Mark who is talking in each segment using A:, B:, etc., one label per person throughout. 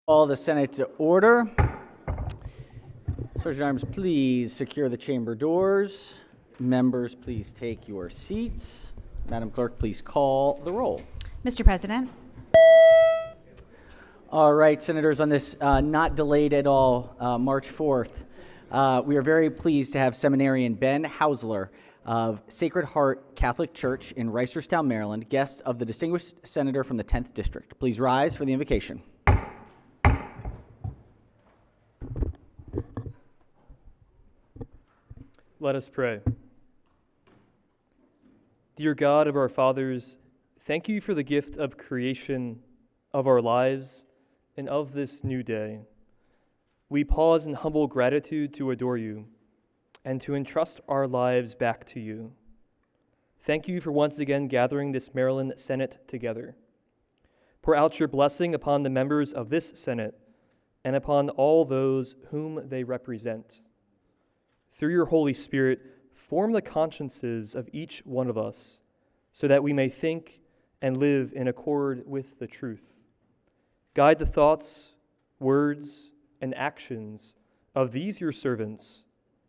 A: Call the Senate to order. Sergeant Arms, please secure the chamber doors. Members, please take your seats. Madam Clerk, please call the roll.
B: Mr. President.
A: All right, Senators, on this not delayed at all March 4th, we are very pleased to have Seminarian Ben Hausler of Sacred Heart Catholic Church in Reisterstown, Maryland, guest of the distinguished senator from the 10th District. Please rise for the invocation.
C: Let us pray. Dear God of our fathers, thank you for the gift of creation of our lives and of this new day. We pause in humble gratitude to adore you and to entrust our lives back to you. Thank you for once again gathering this Maryland Senate together. Pour out your blessing upon the members of this Senate and upon all those whom they represent. Through your Holy Spirit, form the consciences of each one of us so that we may think and live in accord with the truth. Guide the thoughts, words, and actions of these your servants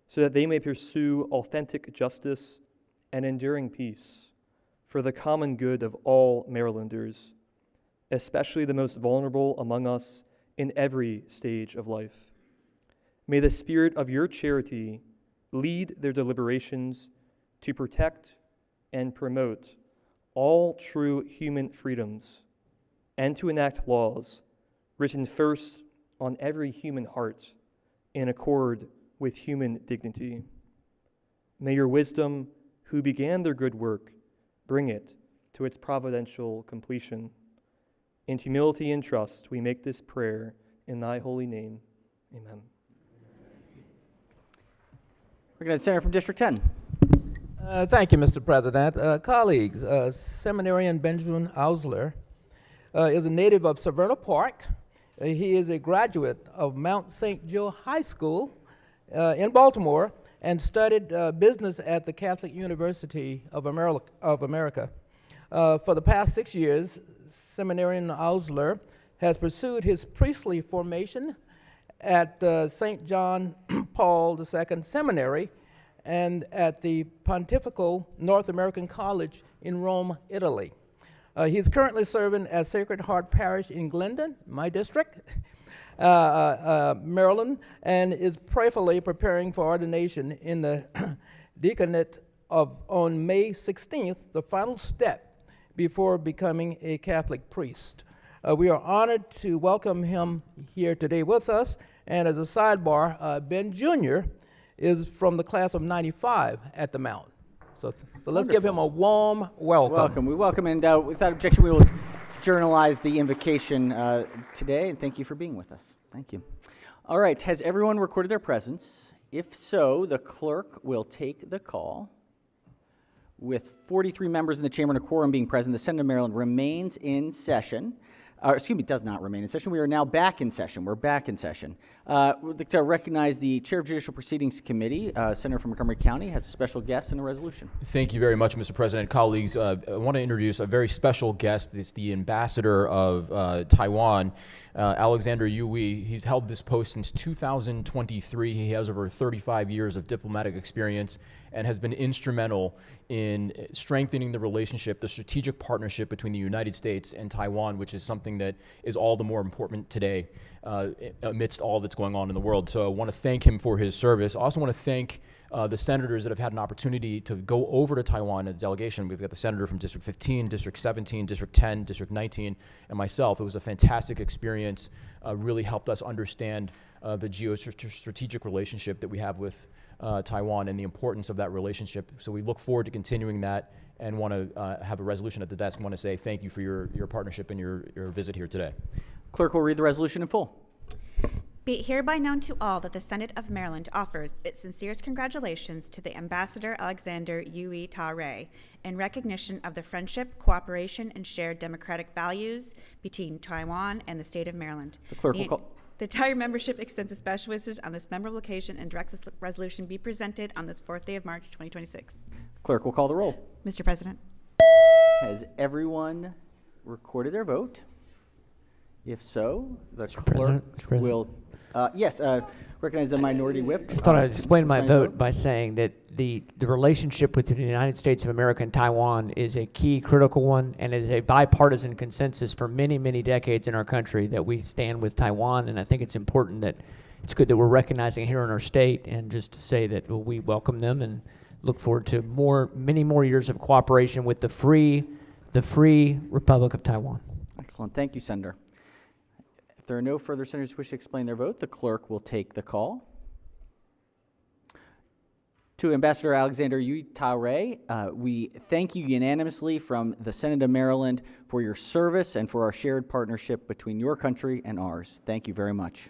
C: so that they may pursue authentic justice and enduring peace for the common good of all Marylanders, especially the most vulnerable among us in every stage of life. May the spirit of your charity lead their deliberations to protect and promote all true human freedoms and to enact laws written first on every human heart in accord with human dignity. May your wisdom, who began their good work, bring it to its providential completion. In humility and trust, we make this prayer in thy holy name. Amen.
A: Recognized Senator from District 10.
D: Thank you, Mr. President. Colleagues, Seminarian Benjamin Hausler is a native of Severna Park. He is a graduate of Mount St. Joe High School in Baltimore and studied business at the Catholic University of America. For the past 6 years, Seminarian Hausler has pursued his priestly formation at St. John Paul II Seminary and at the Pontifical North American College in Rome, Italy. He is currently serving at Sacred Heart Parish in Glendon, my district, Maryland, and is prayerfully preparing for ordination in the deaconate on May 16th, the final step before becoming a Catholic priest. We are honored to welcome him here today with us. And as a sidebar, Ben Jr. is from the class of 95 at the Mount. So let's give him a warm welcome.
A: We welcome, and without objection, we will journalize the invocation today, and thank you for being with us. Thank you. All right, has everyone recorded their presence? If so, the clerk will take the call. With 43 members in the chamber and a quorum being present, the Senate of Maryland remains in session. Does not remain in session. We are now back in session. We're back in session. We'd like to recognize the Chair of Judicial Proceedings Committee, Senator from Montgomery County, has a special guest and a resolution.
E: Thank you very much, Mr. President. Colleagues, I want to introduce a very special guest. It's the ambassador of Taiwan, Alexander Yui. He's held this post since 2023. He has over 35 years of diplomatic experience and has been instrumental in strengthening the relationship, the strategic partnership between the United States and Taiwan, which is something that is all the more important today amidst all that's going on in the world. So I want to thank him for his service. I also want to thank the senators that have had an opportunity to go over to Taiwan in the delegation. We've got the senator from District 15, District 17, District 10, District 19, and myself. It was a fantastic experience, really helped us understand the geostrategic relationship that we have with Taiwan and the importance of that relationship. So we look forward to continuing that and want to have a resolution at the desk. I want to say thank you for your partnership and your visit here today.
A: Clerk will read the resolution in full.
B: Be it hereby known to all that the Senate of Maryland offers its sincerest congratulations to the Ambassador Alexander Yui Ta-Rei in recognition of the friendship, cooperation, and shared democratic values between Taiwan and the state of Maryland.
A: The clerk will call.
B: The entire membership extends its best wishes on this memorable occasion and directs this resolution be presented on this 4th day of March, 2026.
A: Clerk will call the roll.
B: Mr. President.
A: Has everyone recorded their vote? If so, the
F: Mr.
A: clerk
F: President?
A: will, yes, recognize the minority whip.
F: Just thought I'd explain my
A: Explain his
F: vote by saying that the relationship between the United States of America and Taiwan is a key critical one, and it is a bipartisan consensus for many, many decades in our country that we stand with Taiwan, and I think it's important that it's good that we're recognizing here in our state, and just to say that we welcome them and look forward to many more years of cooperation with the free Republic of Taiwan.
A: Excellent. Thank you, Senator. If there are no further senators who wish to explain their vote, the clerk will take the call. To Ambassador Alexander Yu Ta-Rei, we thank you unanimously from the Senate of Maryland for your service and for our shared partnership between your country and ours. Thank you very much.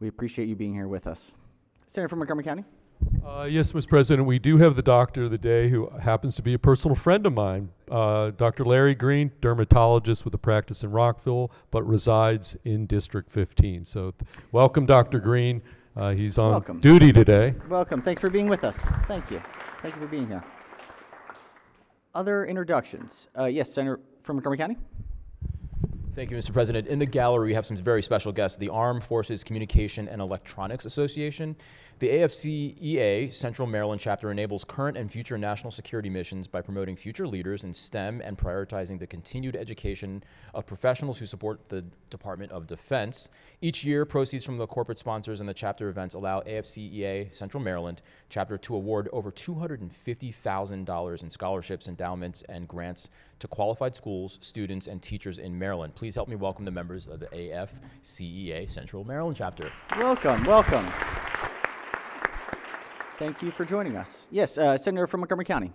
A: We appreciate you being here with us. Senator from Montgomery County.
G: Yes, Mr. President, we do have the doctor of the day who happens to be a personal friend of mine, Dr. Larry Green, dermatologist with a practice in Rockville, but resides in District 15. So welcome, Dr. Green. He's on duty today.
A: Welcome. Thanks for being with us. Thank you. Thank you for being here. Other introductions. Yes, Senator from Montgomery County.
E: Thank you, Mr. President. In the gallery, we have some very special guests, the Armed Forces Communication and Electronics Association. The AFCEA Central Maryland chapter enables current and future national security missions by promoting future leaders in STEM and prioritizing the continued education of professionals who support the Department of Defense. Each year, proceeds from the corporate sponsors and the chapter events allow AFCEA Central Maryland chapter to award over $250,000 in scholarships, endowments, and grants to qualified schools, students, and teachers in Maryland. Please help me welcome the members of the AFCEA Central Maryland chapter.
A: Welcome, welcome. Thank you for joining us. Yes, Senator from Montgomery County.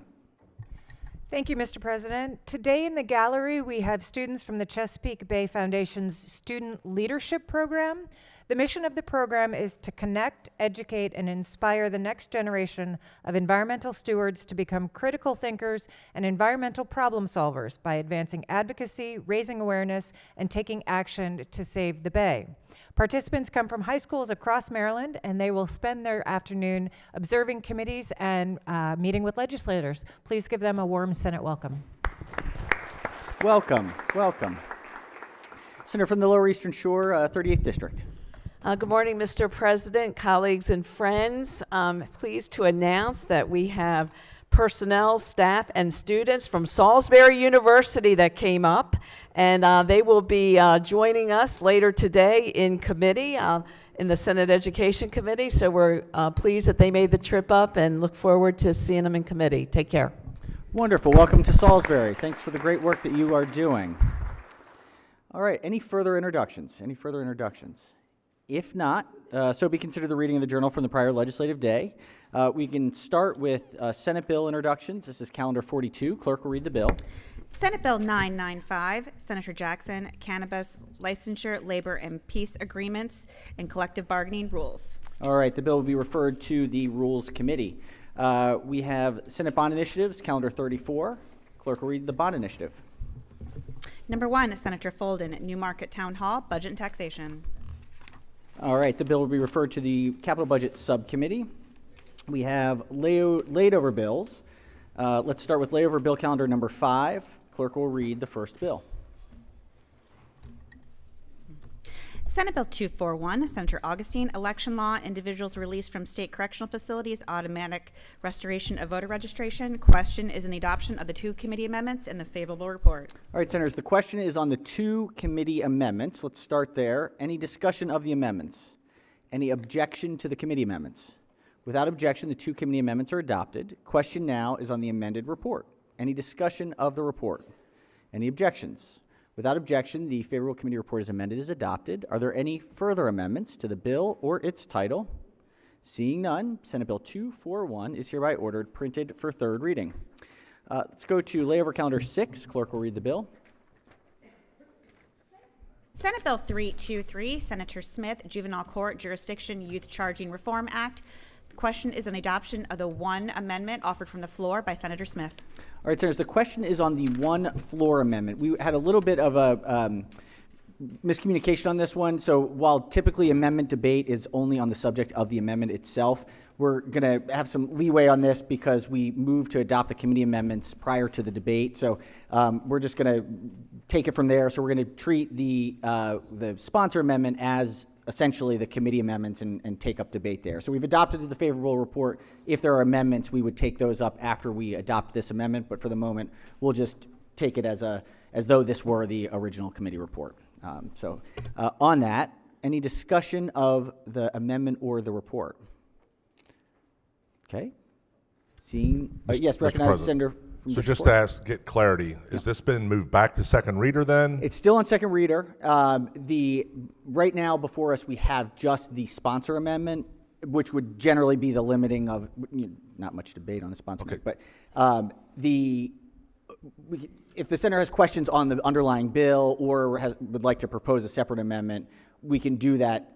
H: Thank you, Mr. President. Today in the gallery, we have students from the Chesapeake Bay Foundation's Student Leadership Program. The mission of the program is to connect, educate, and inspire the next generation of environmental stewards to become critical thinkers and environmental problem solvers by advancing advocacy, raising awareness, and taking action to save the Bay. Participants come from high schools across Maryland, and they will spend their afternoon observing committees and meeting with legislators. Please give them a warm Senate welcome.
A: Welcome, welcome. Senator from the Lower Eastern Shore, 38th District.
I: Good morning, Mr. President, colleagues, and friends. Pleased to announce that we have personnel, staff, and students from Salisbury University that came up, and they will be joining us later today in committee, in the Senate Education Committee. So we're pleased that they made the trip up and look forward to seeing them in committee. Take care.
A: Wonderful. Welcome to Salisbury. Thanks for the great work that you are doing. All right, any further introductions? Any further introductions? If not, so be considered the reading of the journal from the prior legislative day. We can start with Senate bill introductions. This is calendar 42. Clerk will read the bill.
B: Senate Bill 995, Senator Jackson, Cannabis Licensure, Labor and Peace Agreements, and Collective Bargaining Rules.
A: All right, the bill will be referred to the Rules Committee. We have Senate bond initiatives, calendar 34. Clerk will read the bond initiative.
B: Number 1, Senator Folden, Newmarket Town Hall, Budget and Taxation.
A: All right, the bill will be referred to the Capital Budget Subcommittee. We have layover bills. Let's start with layover bill calendar number 5. Clerk will read the first bill.
B: Senate Bill 241, Senator Augustine, Election Law, Individuals Released from State Correctional Facilities, Automatic Restoration of Voter Registration. Question is in the adoption of the 2 committee amendments and the favorable report.
A: All right, Senators, the question is on the 2 committee amendments. Let's start there. Any discussion of the amendments? Any objection to the committee amendments? Without objection, the 2 committee amendments are adopted. Question now is on the amended report. Any discussion of the report? Any objections? Without objection, the favorable committee report as amended is adopted. Are there any further amendments to the bill or its title? Seeing none, Senate Bill 241 is hereby ordered printed for 3rd reading. Let's go to layover calendar 6. Clerk will read the bill.
B: Senate Bill 323, Senator Smith, Juvenile Court Jurisdiction Youth Charging Reform Act. The question is on the adoption of the 1 amendment offered from the floor by Senator Smith. All
A: right, Senators, the question is on the 1 floor amendment. We had a little bit of a miscommunication on this one. So while typically amendment debate is only on the subject of the amendment itself, we're going to have some leeway on this because we moved to adopt the committee amendments prior to the debate. So we're just going to take it from there. So we're going to treat the sponsor amendment as essentially the committee amendments and take up debate there. So we've adopted the favorable report. If there are amendments, we would take those up after we adopt this amendment. But for the moment, we'll just take it as though this were the original committee report. On that, any discussion of the amendment or the report? Okay. Seeing, yes, recognize the senator from
J: So
A: District
J: just
A: 4.
J: to ask, get clarity, has this been moved back to second reader then?
A: It's still on second reader. Right now before us, we have just the sponsor amendment, which would generally be the limiting of, not much debate on the sponsor,
J: Okay.
A: but if the senator has questions on the underlying bill or would like to propose a separate amendment, we can do that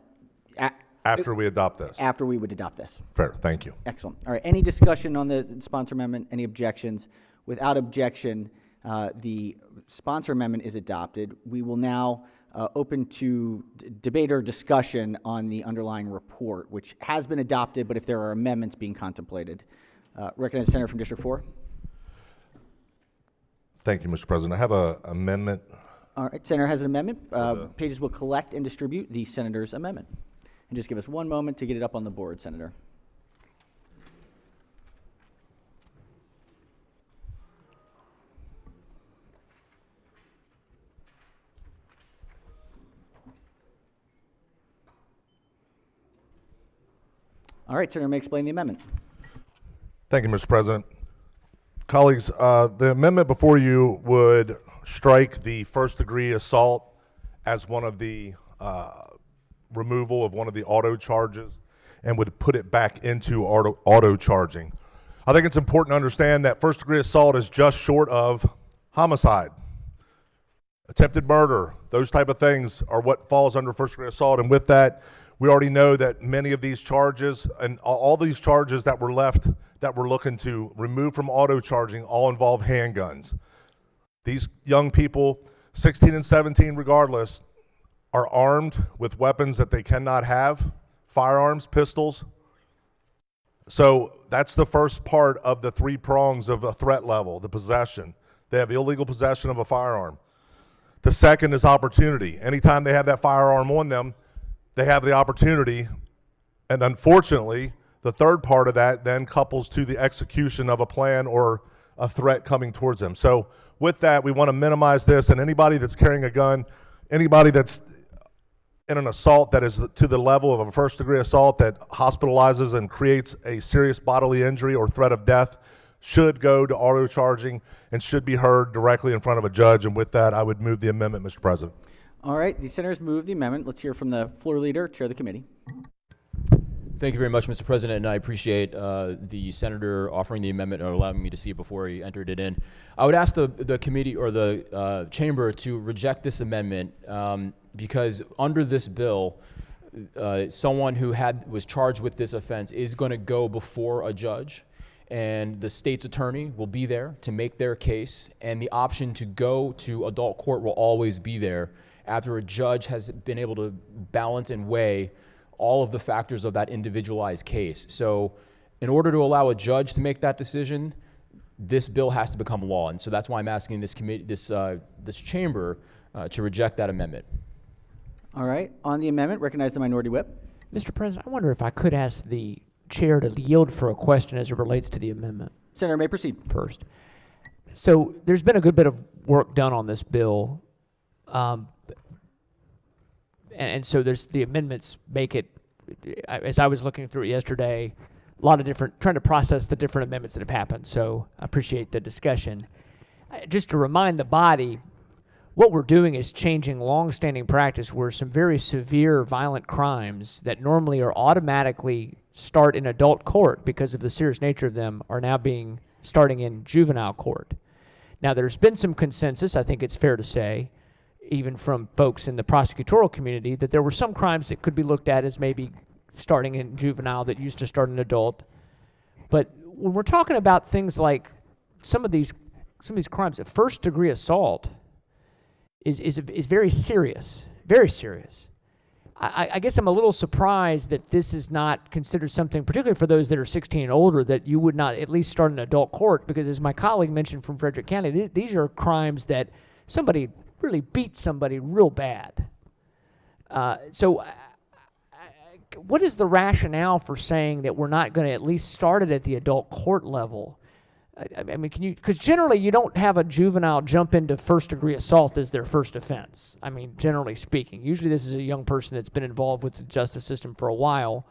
J: After we adopt this?
A: after we would adopt this.
J: Fair, thank you.
A: Excellent. All right, any discussion on the sponsor amendment? Any objections? Without objection, the sponsor amendment is adopted. We will now open to debate or discussion on the underlying report, which has been adopted, but if there are amendments being contemplated. Recognize the senator from District 4.
J: Thank you, Mr. President. I have an amendment.
A: All right, senator has an amendment. Pages will collect and distribute the senator's amendment. And just give us one moment to get it up on the board, Senator. All right, Senator may explain the amendment.
J: Thank you, Mr. President. Colleagues, the amendment before you would strike the first-degree assault as one of the removal of one of the auto charges and would put it back into auto charging. I think it's important to understand that first-degree assault is just short of homicide. Attempted murder, those type of things are what falls under first-degree assault, and with that, we already know that many of these charges and all these charges that were left that we're looking to remove from auto charging all involve handguns. These young people, 16 and 17 regardless, are armed with weapons that they cannot have, firearms, pistols. So that's the first part of the three prongs of a threat level, the possession. They have illegal possession of a firearm. The second is opportunity. Anytime they have that firearm on them, they have the opportunity, and unfortunately, the third part of that then couples to the execution of a plan or a threat coming towards them. So with that, we want to minimize this, and anybody that's carrying a gun, anybody that's in an assault that is to the level of a first-degree assault that hospitalizes and creates a serious bodily injury or threat of death should go to auto charging and should be heard directly in front of a judge. And with that, I would move the amendment, Mr. President.
A: All right, the senators move the amendment. Let's hear from the floor leader, chair of the committee.
E: Thank you very much, Mr. President, and I appreciate the senator offering the amendment and allowing me to see it before he entered it in. I would ask the committee or the chamber to reject this amendment because under this bill, someone who was charged with this offense is going to go before a judge, and the state's attorney will be there to make their case, and the option to go to adult court will always be there after a judge has been able to balance and weigh all of the factors of that individualized case. So in order to allow a judge to make that decision, this bill has to become law. And so that's why I'm asking this committee, this chamber to reject that amendment.
A: All right, on the amendment, recognize the minority whip.
F: Mr. President, I wonder if I could ask the chair to yield for a question as it relates to the amendment.
A: Senator may proceed.
F: First. So there's been a good bit of work done on this bill. And so the amendments make it, as I was looking through it yesterday, a lot of different, trying to process the different amendments that have happened. So I appreciate the discussion. Just to remind the body, what we're doing is changing long-standing practice where some very severe violent crimes that normally are automatically start in adult court because of the serious nature of them are now starting in juvenile court. Now there's been some consensus, I think it's fair to say, even from folks in the prosecutorial community, that there were some crimes that could be looked at as maybe starting in juvenile that used to start in adult. But when we're talking about things like some of these crimes, a first-degree assault is very serious. very serious. I guess I'm a little surprised that this is not considered something, particularly for those that are 16 and older, that you would not at least start an adult court, because as my colleague mentioned from Frederick County, these are crimes that somebody really beat somebody real bad. What is the rationale for saying that we're not going to at least start it at the adult court level? I mean, because generally you don't have a juvenile jump into first-degree assault as their first offense. I mean, generally speaking. Usually this is a young person that's been involved with the justice system for a while.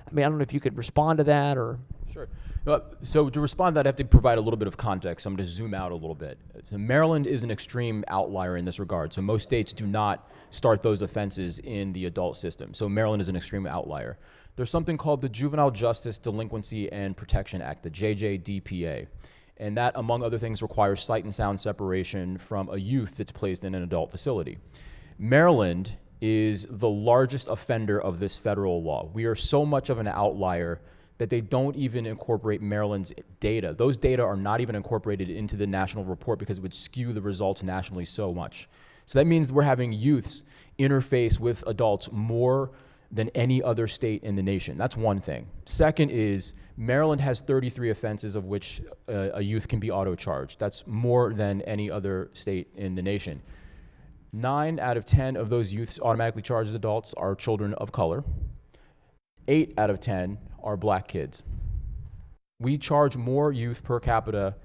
F: I mean, I don't know if you could respond to that or...
E: Sure. So to respond to that, I have to provide a little bit of context. I'm going to zoom out a little bit. So Maryland is an extreme outlier in this regard. So most states do not start those offenses in the adult system. So Maryland is an extreme outlier. There's something called the Juvenile Justice Delinquency and Protection Act, the JJDPA. And that, among other things, requires sight and sound separation from a youth that's placed in an adult facility. Maryland is the largest offender of this federal law. We are so much of an outlier that they don't even incorporate Maryland's data. Those data are not even incorporated into the national report because it would skew the results nationally so much. So that means we're having youths interface with adults more than any other state in the nation. That's one thing. Second is Maryland has 33 offenses of which a youth can be auto-charged. That's more than any other state in the nation. 9 out of 10 of those youths automatically charged as adults are children of color. 8 out of 10 are black kids. We charge more youth per capita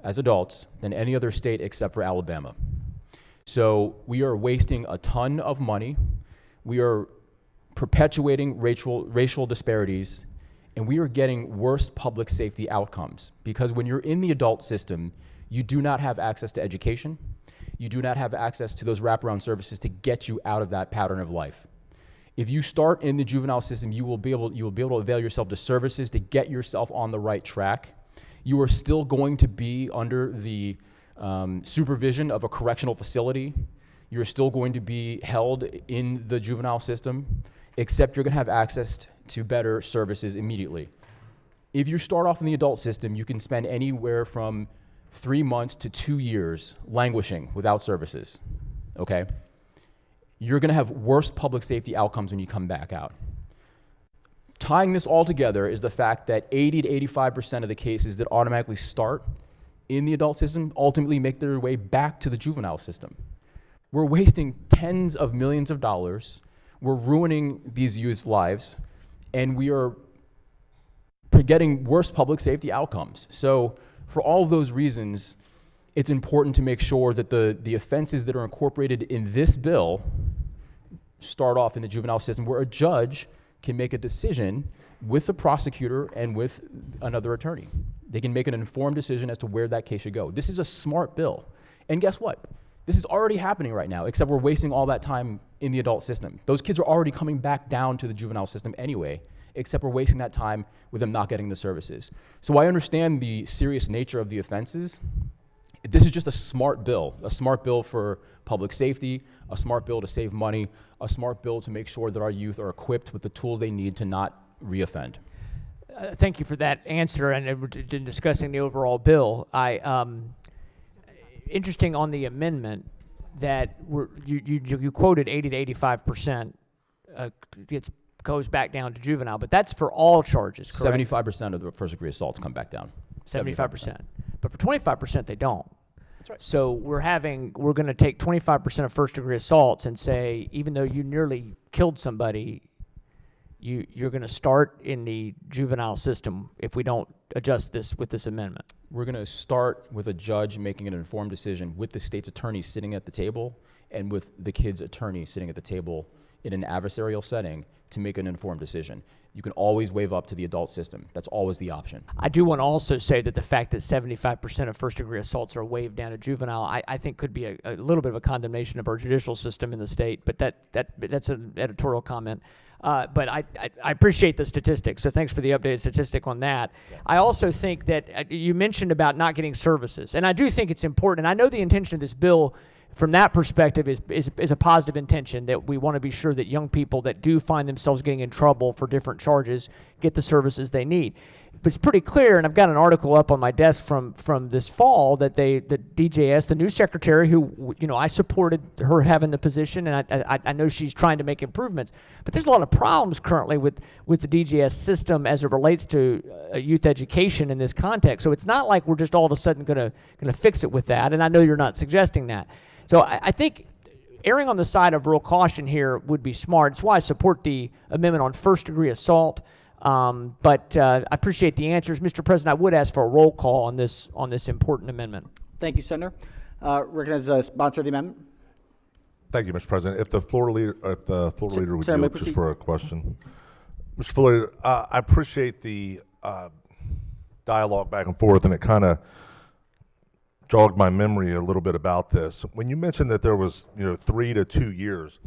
E: as adults than any other state except for Alabama. So we are wasting a ton of money. We are perpetuating racial disparities, and we are getting worse public safety outcomes, because when you're in the adult system, you do not have access to education. You do not have access to those wraparound services to get you out of that pattern of life. If you start in the juvenile system, you will be able to avail yourself to services to get yourself on the right track. You are still going to be under the supervision of a correctional facility. You're still going to be held in the juvenile system, except you're going to have access to better services immediately. If you start off in the adult system, you can spend anywhere from 3 months to 2 years languishing without services, okay? You're going to have worse public safety outcomes when you come back out. Tying this all together is the fact that 80 to 85% of the cases that automatically start in the adult system ultimately make their way back to the juvenile system. We're wasting tens of millions of dollars. We're ruining these youth's lives, and we are getting worse public safety outcomes. So for all of those reasons, it's important to make sure that the offenses that are incorporated in this bill start off in the juvenile system, where a judge can make a decision with the prosecutor and with another attorney. They can make an informed decision as to where that case should go. This is a smart bill. And guess what? This is already happening right now, except we're wasting all that time in the adult system. Those kids are already coming back down to the juvenile system anyway, except we're wasting that time with them not getting the services. So I understand the serious nature of the offenses. This is just a smart bill for public safety, a smart bill to save money, a smart bill to make sure that our youth are equipped with the tools they need to not reoffend.
F: Thank you for that answer, and in discussing the overall bill. Interesting on the amendment that you quoted 80 to 85% goes back down to juvenile, but that's for all charges, correct?
E: 75% of the first degree assaults come back down.
F: 75%. But for 25% they don't.
E: That's right.
F: So we're going to take 25% of first degree assaults and say, even though you nearly killed somebody, you're going to start in the juvenile system if we don't adjust this with this amendment.
E: We're going to start with a judge making an informed decision with the state's attorney sitting at the table and with the kid's attorney sitting at the table in an adversarial setting to make an informed decision. You can always waive up to the adult system. That's always the option.
F: I do want to also say that the fact that 75% of first-degree assaults are waived down to juvenile, I think could be a little bit of a condemnation of our judicial system in the state, but that's an editorial comment. But I appreciate the statistics, so thanks for the updated statistic on that. Yeah. I also think that you mentioned about not getting services, and I do think it's important, and I know the intention of this bill from that perspective is a positive intention, that we want to be sure that young people that do find themselves getting in trouble for different charges get the services they need. But it's pretty clear, and I've got an article up on my desk from this fall that DJS, the new secretary, who I supported her having the position, and I know she's trying to make improvements. But there's a lot of problems currently with the DJS system as it relates to youth education in this context. So it's not like we're just all of a sudden going to fix it with that. And I know you're not suggesting that. So I think erring on the side of real caution here would be smart. It's why I support the amendment on first-degree assault. But I appreciate the answers. Mr. President, I would ask for a roll call on this important amendment.
A: Thank you, Senator. Recognize the sponsor of the amendment.
J: Thank you, Mr. President. If the floor leader would
A: Senator, may
J: yield
A: proceed.
J: just for a question. Mr. Floor Leader, I appreciate the dialogue back and forth, and it kind of jogged my memory a little bit about this. When you mentioned that there was 3 to 2 years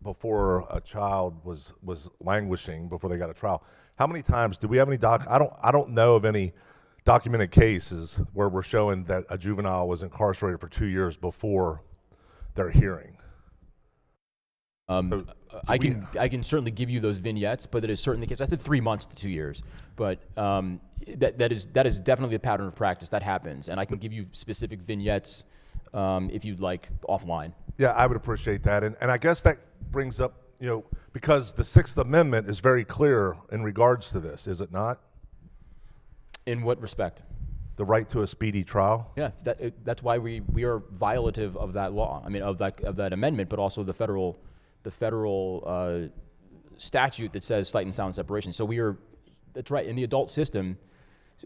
J: before a child was languishing before they got a trial, how many times do we have any I don't know of any documented cases where we're showing that a juvenile was incarcerated for 2 years before their hearing.
E: I can certainly give you those vignettes, but it is certainly the case. I said 3 months to 2 years, but that is definitely a pattern of practice that happens, and I can give you specific vignettes if you'd like offline.
J: Yeah, I would appreciate that, and I guess that brings up because the Sixth Amendment is very clear in regards to this, is it not?
E: In what respect?
J: The right to a speedy trial.
E: Yeah, that's why we are violative of that law. I mean, of that amendment, but also the federal statute that says sight and sound separation. So we are. That's right. In the adult system,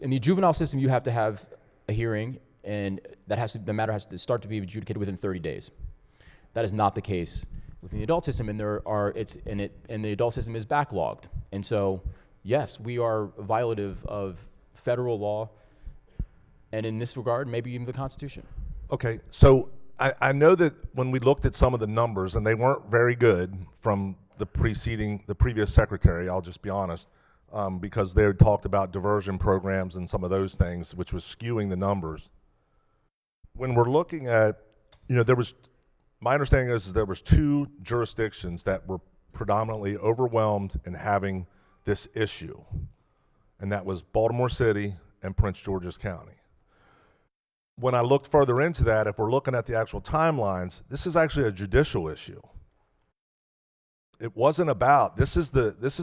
E: in the juvenile system, you have to have a hearing, and the matter has to start to be adjudicated within 30 days. That is not the case within the adult system, and the adult system is backlogged. And so, yes, we are violative of federal law, and in this regard, maybe even the Constitution. Okay, so I know that when we looked at some of the numbers, and they weren't very good from the previous secretary, I'll just be honest, because they had talked about diversion programs and some of those things, which was skewing the numbers. When we're looking at, my understanding is there was 2 jurisdictions that were predominantly overwhelmed in having this issue, and that was Baltimore City and Prince George's County. When I looked further into that, if we're looking at the actual timelines, this is actually a judicial issue. It wasn't about, this is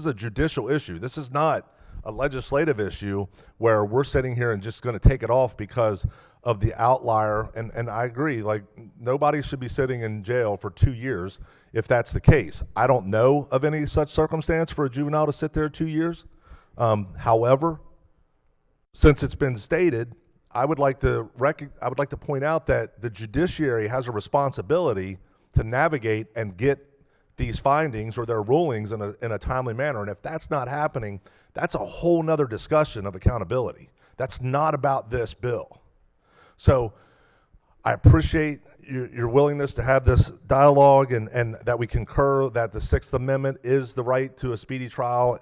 E: a judicial issue. This is not a legislative issue where we're sitting here and just going to take it off because of the outlier. And I agree, like, nobody should be sitting in jail for 2 years if that's the case. I don't know of any such circumstance for a juvenile to sit there 2 years. However, since it's been stated, I would like to point out that the judiciary has a responsibility to navigate and get these findings or their rulings in a timely manner. And if that's not happening, that's a whole nother discussion of accountability. That's not about this bill. So I appreciate your willingness to have this dialogue and that we concur that the Sixth Amendment is the right to a speedy trial.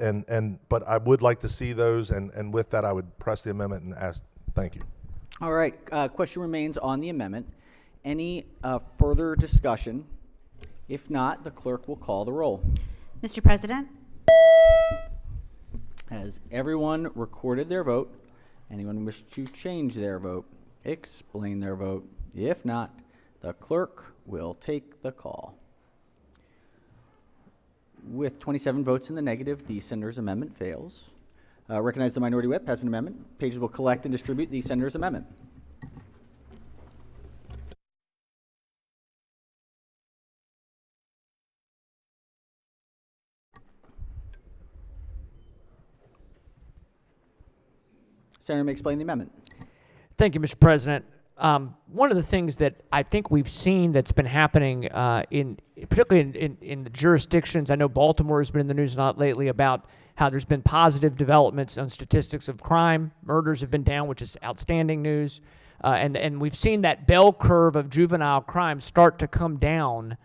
E: But I would like to see those, and with that, I would press the amendment and ask. Thank you.
A: All right. Question remains on the amendment. Any further discussion? If not, the clerk will call the roll.
B: Mr. President?
A: Has everyone recorded their vote? Anyone wish to change their vote? Explain their vote. If not, the clerk will take the call. With 27 votes in the negative, the senator's amendment fails. Recognize the minority whip has an amendment. Pages will collect and distribute the senator's amendment. Senator may explain the amendment.
F: Thank you, Mr. President. One of the things that I think we've seen that's been happening, particularly in the jurisdictions, I know Baltimore has been in the news a lot lately about how there's been positive developments on statistics of crime. Murders have been down, which is outstanding news. And we've seen that bell curve of juvenile crime start to come down.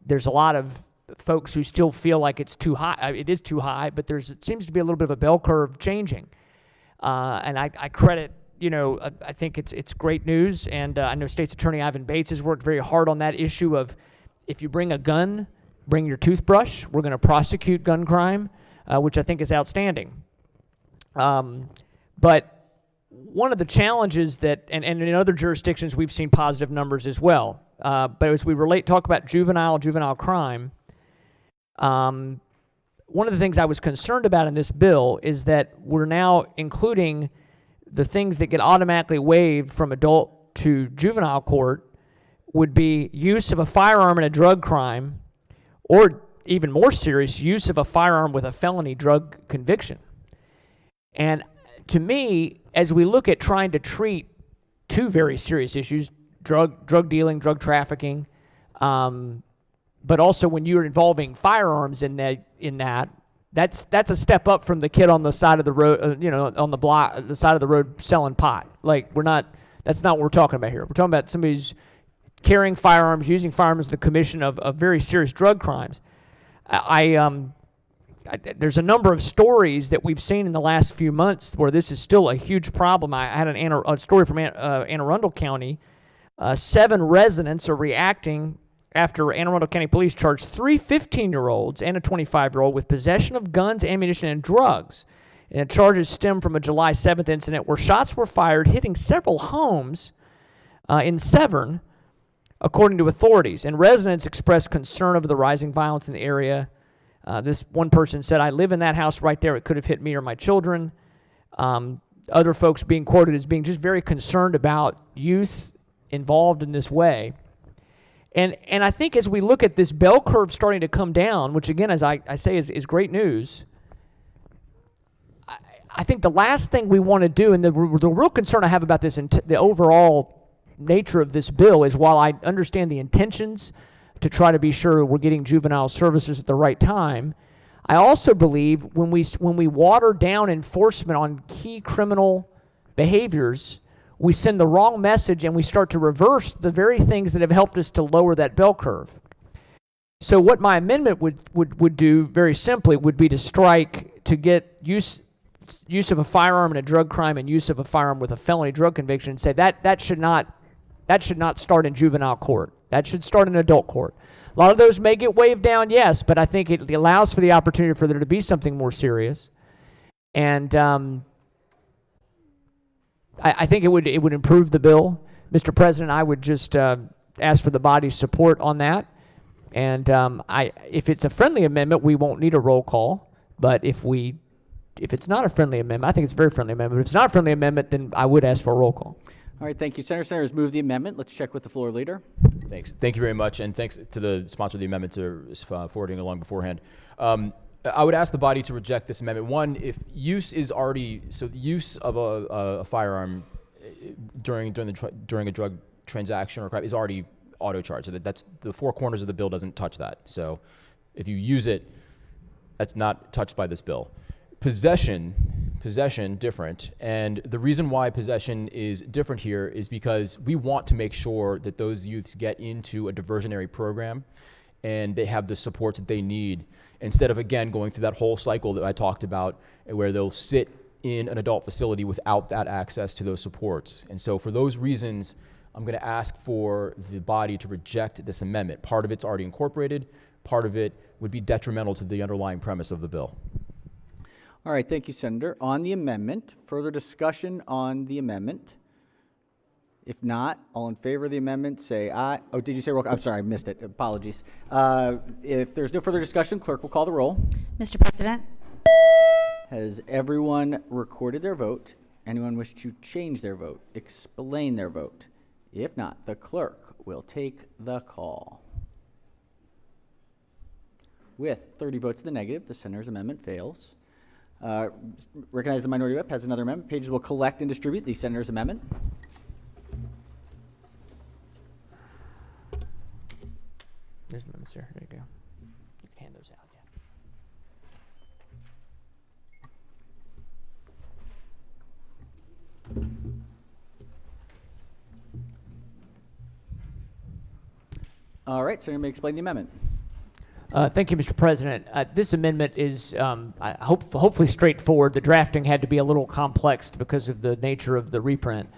F: There's a lot of folks who still feel like it's too high. It is too high, but it seems to be a little bit of a bell curve changing. And I credit, I think it's great news. And I know State's Attorney Ivan Bates has worked very hard on that issue of if you bring a gun, bring your toothbrush. We're going to prosecute gun crime, which I think is outstanding. But one of the challenges that, and in other jurisdictions we've seen positive numbers as well, but as we talk about juvenile crime, one of the things I was concerned about in this bill is that we're now including the things that get automatically waived from adult to juvenile court would be use of a firearm in a drug crime, or even more serious, use of a firearm with a felony drug conviction. And to me, as we look at trying to treat two very serious issues, drug dealing, drug trafficking, but also when you're involving firearms in that's a step up from the kid on the side of the road, on the side of the road selling pot. Like, that's not what we're talking about here. We're talking about somebody who's carrying firearms, using firearms in the commission of very serious drug crimes. There's a number of stories that we've seen in the last few months where this is still a huge problem. I had a story from Anne Arundel County. 7 residents are reacting after Anne Arundel County Police charged 3 15-year-olds and a 25-year-old with possession of guns, ammunition, and drugs. And the charges stem from a July 7th incident where shots were fired, hitting several homes in Severn, according to authorities. And residents expressed concern over the rising violence in the area. This one person said, "I live in that house right there. It could have hit me or my children." Other folks being quoted as being just very concerned about youth involved in this way. And I think as we look at this bell curve starting to come down, which again, as I say, is great news, I think the last thing we want to do, and the real concern I have about this, the overall nature of this bill, is while I understand the intentions to try to be sure we're getting juvenile services at the right time, I also believe when we water down enforcement on key criminal behaviors, we send the wrong message and we start to reverse the very things that have helped us to lower that bell curve. So what my amendment would do very simply would be to strike, to get use of a firearm in a drug crime and use of a firearm with a felony drug conviction, and say that should not start in juvenile court. That should start in adult court. A lot of those may get waived down, yes, but I think it allows for the opportunity for there to be something more serious. And I think it would improve the bill. Mr. President, I would just ask for the body's support on that. And if it's a friendly amendment, we won't need a roll call. But if it's not a friendly amendment, I think it's a very friendly amendment. But if it's not a friendly amendment, then I would ask for a roll call.
A: All right, thank you. Senator has moved the amendment. Let's check with the floor leader.
E: Thanks. Thank you very much, and thanks to the sponsor of the amendment for forwarding along beforehand. I would ask the body to reject this amendment. One, if use is already, so the use of a firearm during a drug transaction or crime is already auto-charged. So that's the 4 corners of the bill doesn't touch that. So if you use it, that's not touched by this bill. Possession, different. And the reason why possession is different here is because we want to make sure that those youths get into a diversionary program and they have the supports that they need, instead of, again, going through that whole cycle that I talked about where they'll sit in an adult facility without that access to those supports. And so for those reasons, I'm going to ask for the body to reject this amendment. Part of it's already incorporated. Part of it would be detrimental to the underlying premise of the bill.
A: All right, thank you, Senator. On the amendment, further discussion on the amendment? If not, all in favor of the amendment, say aye. Oh, did you say roll call? I'm sorry, I missed it. Apologies. If there's no further discussion, clerk will call the roll.
B: Mr. President?
A: Has everyone recorded their vote? Anyone wish to change their vote? Explain their vote? If not, the clerk will take the call. With 30 votes to the negative, the senator's amendment fails. Recognize the minority whip has another amendment. Pages will collect and distribute the senator's amendment.
F: There's amendments there. There you go. You can hand those out, yeah.
A: All right, Senator may explain the amendment.
F: Thank you, Mr. President. This amendment is hopefully straightforward. The drafting had to be a little complex because of the nature of the reprint.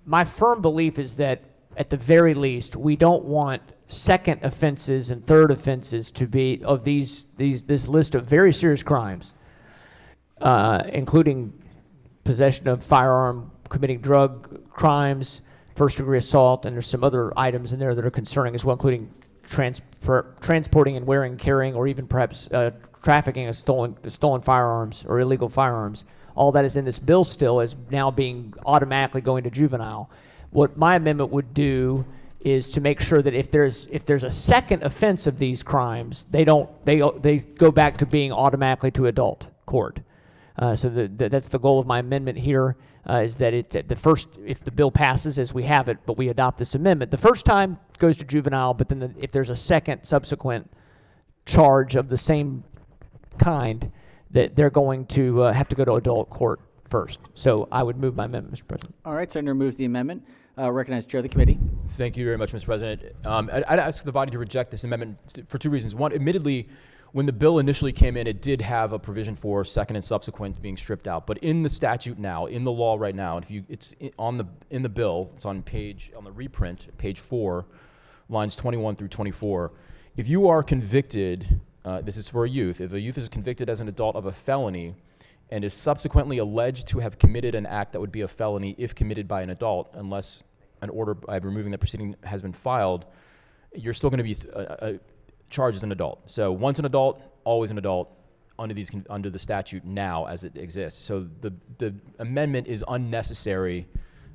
F: My firm belief is that at the very least, we don't want second offenses and third offenses to be of this list of very serious crimes, including possession of firearm, committing drug crimes, first-degree assault, and there's some other items in there that are concerning as well, including transporting and wearing, carrying, or even perhaps trafficking of stolen firearms or illegal firearms. All that is in this bill still is now being automatically going to juvenile. What my amendment would do is to make sure that if there's a second offense of these crimes, they go back to being automatically to adult court. So that's the goal of my amendment here, is that it's the first, if the bill passes as we have it, but we adopt this amendment, the first time goes to juvenile, but then if there's a second subsequent charge of the same kind, that they're going to have to go to adult court first. So I would move my amendment, Mr. President.
A: All right, Senator moves the amendment. Recognize Chair of the committee.
E: Thank you very much, Mr. President. I'd ask the body to reject this amendment for two reasons. One, admittedly, when the bill initially came in, it did have a provision for second and subsequent being stripped out. But in the statute now, in the law right now, in the bill, it's on the reprint, page 4, lines 21 through 24. If you are convicted, this is for a youth, if a youth is convicted as an adult of a felony and is subsequently alleged to have committed an act that would be a felony if committed by an adult, unless an order by removing the proceeding has been filed, you're still going to be charged as an adult. So once an adult, always an adult under the statute now as it exists. So the amendment is unnecessary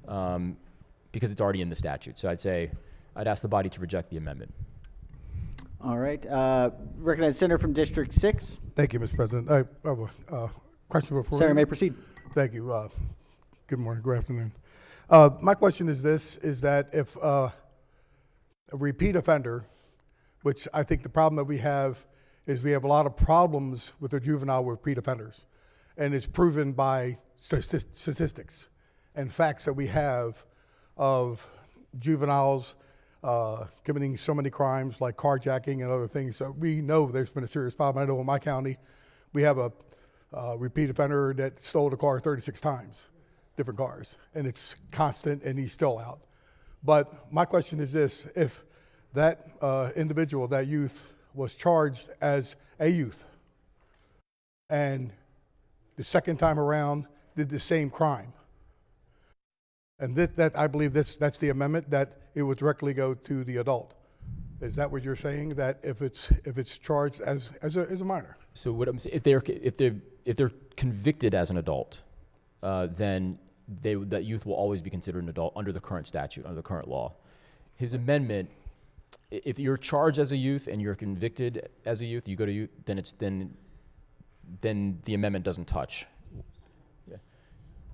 E: because it's already in the statute. So I'd ask the body to reject the amendment.
A: All right. Recognize Senator from District 6.
K: Thank you, Mr. President. I have a question before
A: Senator
K: you.
A: may proceed.
K: Thank you. Good morning, good afternoon. My question is this, is that if a repeat offender, which I think the problem that we have is we have a lot of problems with the juvenile repeat offenders, and it's proven by statistics and facts that we have of juveniles committing so many crimes like carjacking and other things. So we know there's been a serious problem. I know in my county we have a repeat offender that stole a car 36 times, different cars, and it's constant and he's still out. But my question is this, if that individual, that youth, was charged as a youth and the second time around did the same crime, and that I believe that's the amendment, that it would directly go to the adult. Is that what you're saying? That if it's charged as a minor? So
E: what I'm saying, if they're convicted as an adult, then that youth will always be considered an adult under the current statute, under the current law. His amendment, if you're charged as a youth and you're convicted as a youth, you go to youth, then the amendment doesn't touch.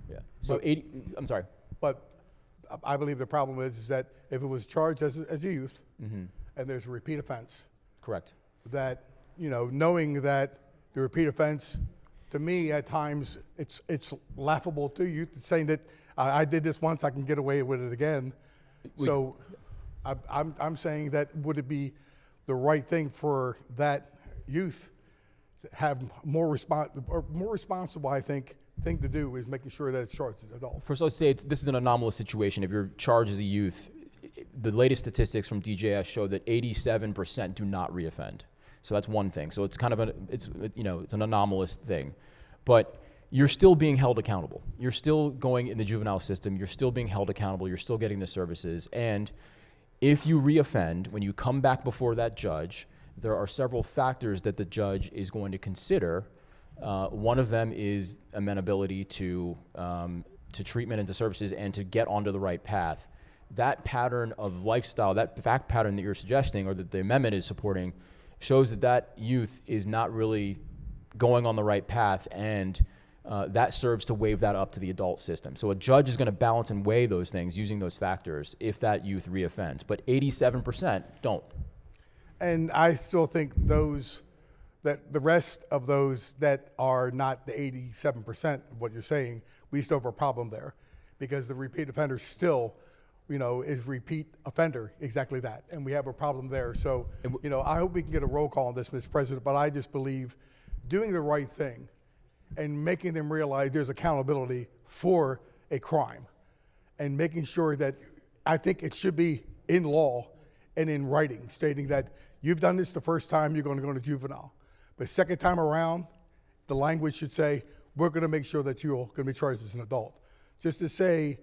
E: Yeah. So I'm sorry.
K: But I believe the problem is that if it was charged as a youth, and there's a repeat offense.
E: Correct.
K: That, knowing that the repeat offense, to me at times, it's laughable to you, saying that I did this once, I can get away with it again. So I'm saying that would it be the right thing for that youth to have more responsible, I think, thing to do is making sure that it's charged as an adult.
E: First, let's say this is an anomalous situation. If you're charged as a youth, the latest statistics from DJS show that 87% do not reoffend. So that's one thing. So it's kind of it's an anomalous thing, but you're still being held accountable. You're still going in the juvenile system. You're still being held accountable. You're still getting the services. And if you reoffend, when you come back before that judge, there are several factors that the judge is going to consider. One of them is amenability to treatment and to services and to get onto the right path. That pattern of lifestyle, that fact pattern that you're suggesting or that the amendment is supporting, shows that youth is not really going on the right path, and that serves to waive that up to the adult system. So a judge is going to balance and weigh those things using those factors if that youth reoffends, but 87% don't.
K: And I still think that the rest of those that are not the 87% of what you're saying, we still have a problem there, because the repeat offender still, is repeat offender, exactly that, and we have a problem there. So, I hope we can get a roll call on this, Mr. President, but I just believe doing the right thing and making them realize there's accountability for a crime and making sure that I think it should be in law and in writing, stating that you've done this the first time, you're going to go to juvenile. But second time around, the language should say, we're going to make sure that you're going to be charged as an adult. Just to say,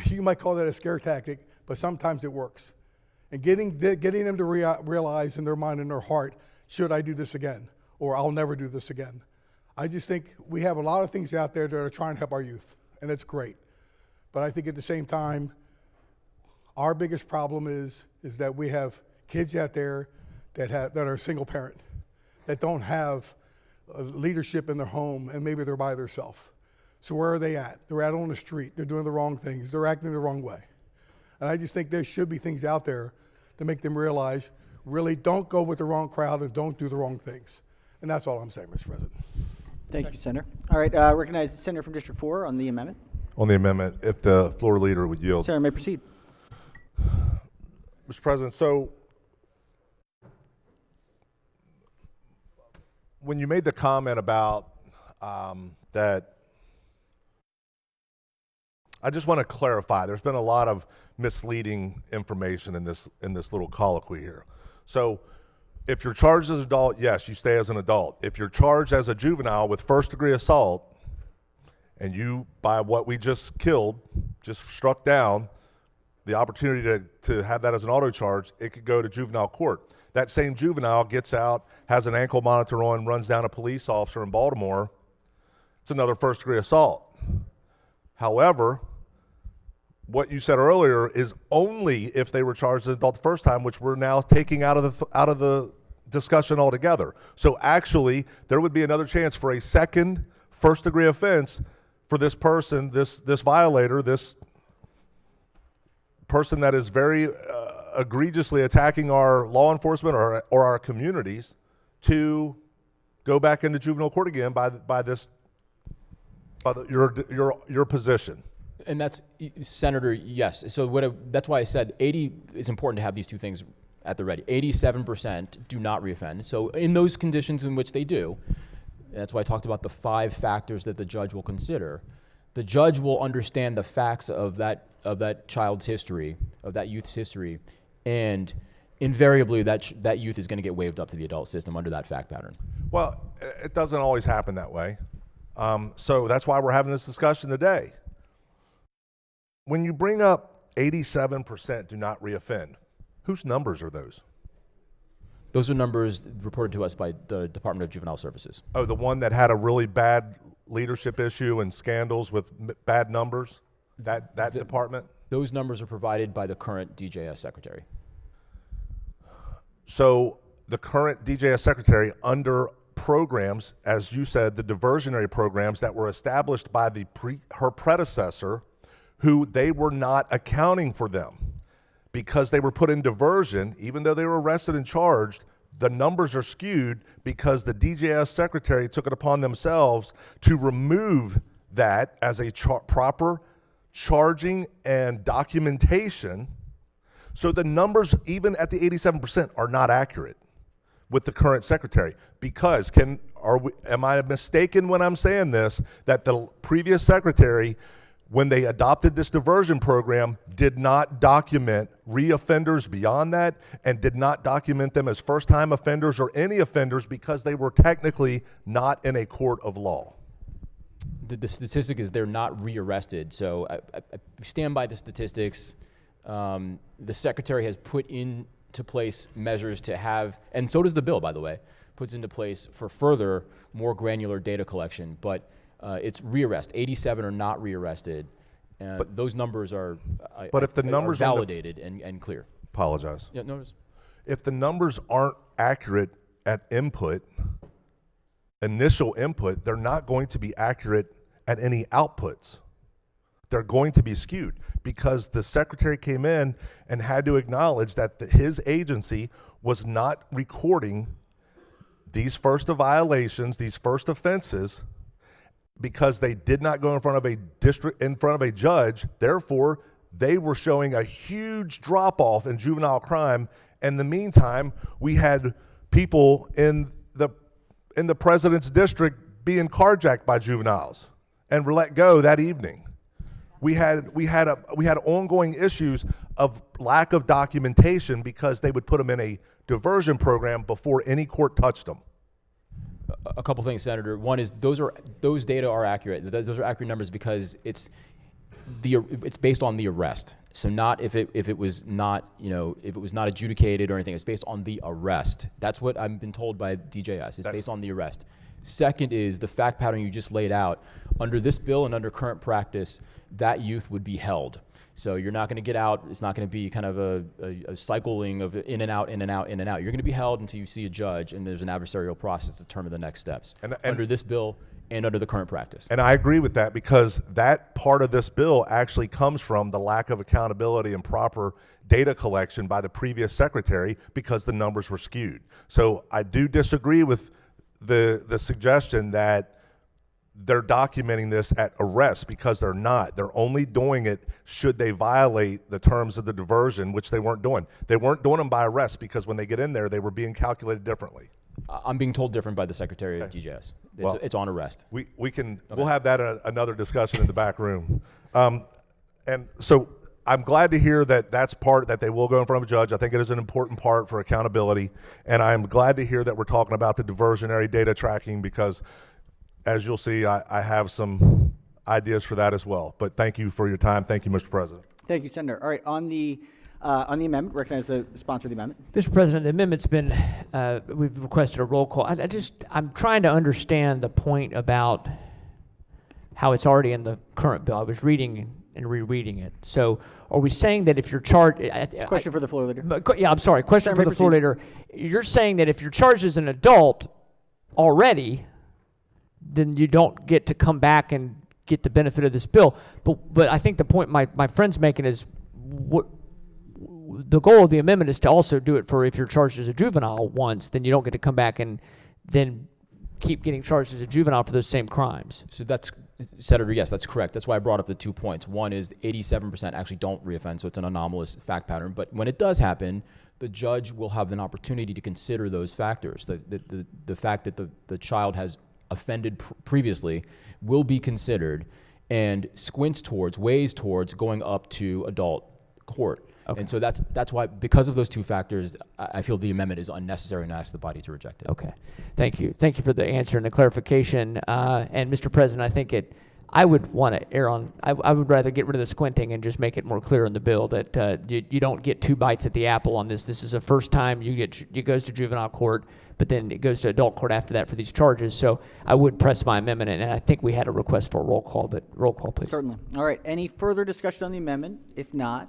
K: you might call that a scare tactic, but sometimes it works. And getting them to realize in their mind and their heart, should I do this again? Or I'll never do this again. I just think we have a lot of things out there that are trying to help our youth, and it's great. But I think at the same time, our biggest problem is that we have kids out there that are single parent, that don't have leadership in their home, and maybe they're by themselves. So where are they at? They're out on the street. They're doing the wrong things. They're acting the wrong way. And I just think there should be things out there to make them realize, really don't go with the wrong crowd and don't do the wrong things. And that's all I'm saying, Mr. President.
A: Thank you, Senator. All right, recognize the Senator from District 4 on the amendment.
J: On the amendment, if the floor leader would yield.
A: Senator, may proceed.
J: Mr. President, so when you made the comment about that, I just want to clarify. There's been a lot of misleading information in this little colloquy here. So, if you're charged as an adult, yes, you stay as an adult. If you're charged as a juvenile with first-degree assault, and you, by what we just killed, just struck down, the opportunity to have that as an auto charge, it could go to juvenile court. That same juvenile gets out, has an ankle monitor on, runs down a police officer in Baltimore. It's another first-degree assault. However, what you said earlier is only if they were charged as an adult the first time, which we're now taking out of the discussion altogether. So actually, there would be another chance for a second first-degree offense for this person, this violator, this person that is very egregiously attacking our law enforcement or our communities, to go back into juvenile court again by your position.
E: And that's, Senator, yes. So that's why I said 80 is important to have these two things at the ready. 87% do not reoffend. So in those conditions in which they do, that's why I talked about the 5 factors that the judge will consider. The judge will understand the facts of that child's history, of that youth's history, and invariably that youth is going to get waived up to the adult system under that fact pattern.
J: Well, it doesn't always happen that way. So that's why we're having this discussion today. When you bring up 87% do not reoffend, whose numbers are those?
E: Those are numbers reported to us by the Department of Juvenile Services.
J: Oh, the one that had a really bad leadership issue and scandals with bad numbers? That department?
E: Those numbers are provided by the current DJS secretary.
J: So the current DJS secretary, under programs, as you said, the diversionary programs that were established by her predecessor, who they were not accounting for them because they were put in diversion, even though they were arrested and charged, the numbers are skewed because the DJS secretary took it upon themselves to remove that as a proper charging and documentation. So the numbers, even at the 87%, are not accurate with the current secretary. Because am I mistaken when I'm saying this, that the previous secretary, when they adopted this diversion program, did not document reoffenders beyond that, and did not document them as first-time offenders or any offenders because they were technically not in a court of law?
E: The statistic is they're not rearrested. So I stand by the statistics. The secretary has put into place measures to have, and so does the bill, by the way, puts into place for further, more granular data collection. But it's rearrest. 87 are not rearrested. But those numbers are,
J: if the numbers
E: are validated and clear.
J: Apologize.
E: Yeah, notice.
J: If the numbers aren't accurate at input, initial input, they're not going to be accurate at any outputs. They're going to be skewed because the secretary came in and had to acknowledge that his agency was not recording these first violations, these first offenses, because they did not go in front of a judge. Therefore, they were showing a huge drop-off in juvenile crime. In the meantime, we had people in the president's district being carjacked by juveniles and were let go that evening. We had ongoing issues of lack of documentation because they would put them in a diversion program before any court touched them.
E: A couple things, Senator. One is those data are accurate. Those are accurate numbers because it's based on the arrest. So not if it was not adjudicated or anything. It's based on the arrest. That's what I've been told by DJS. It's based on the arrest. Second is the fact pattern you just laid out. Under this bill and under current practice, that youth would be held. So you're not going to get out. It's not going to be kind of a cycling of in and out, in and out, in and out. You're going to be held until you see a judge, and there's an adversarial process to determine the next steps. And under this bill and under the current practice.
J: And I agree with that because that part of this bill actually comes from the lack of accountability and proper data collection by the previous secretary because the numbers were skewed. So I do disagree with the suggestion that they're documenting this at arrest because they're not. They're only doing it should they violate the terms of the diversion, which they weren't doing. They weren't doing them by arrest because when they get in there, they were being calculated differently.
E: I'm being told different by the Secretary of DJS. It's on arrest.
J: We'll have that another discussion in the back room. And so I'm glad to hear that that's part that they will go in front of a judge. I think it is an important part for accountability. And I'm glad to hear that we're talking about the diversionary data tracking because as you'll see, I have some ideas for that as well. But thank you for your time. Thank you, Mr. President.
A: Thank you, Senator. All right, on the amendment, recognize the sponsor of the amendment.
F: Mr. President, the amendment's been, we've requested a roll call. I'm trying to understand the point about how it's already in the current bill. I was reading and rereading it. So are we saying that if you're charged...
A: Question for the floor leader.
F: Yeah, I'm sorry. Question for the floor leader. You're saying that if you're charged as an adult already, then you don't get to come back and get the benefit of this bill. But I think the point my friend's making is what the goal of the amendment is to also do it for if you're charged as a juvenile once, then you don't get to come back and then keep getting charged as a juvenile for those same crimes.
E: So that's, Senator, yes, that's correct. That's why I brought up the 2 points. One is 87% actually don't reoffend, so it's an anomalous fact pattern. But when it does happen, the judge will have an opportunity to consider those factors. The fact that the child has offended previously will be considered and weighs towards going up to adult court. Okay. And so that's why, because of those two factors, I feel the amendment is unnecessary and I ask the body to reject it.
F: Okay. Thank you. Thank you for the answer and the clarification. And Mr. President, I think I would want to err on, I would rather get rid of the squinting and just make it more clear in the bill that you don't get two bites at the apple on this. This is the first time it goes to juvenile court, but then it goes to adult court after that for these charges. So I would press my amendment, and I think we had a request for a roll call, but roll call, please.
A: Certainly. All right. Any further discussion on the amendment? If not,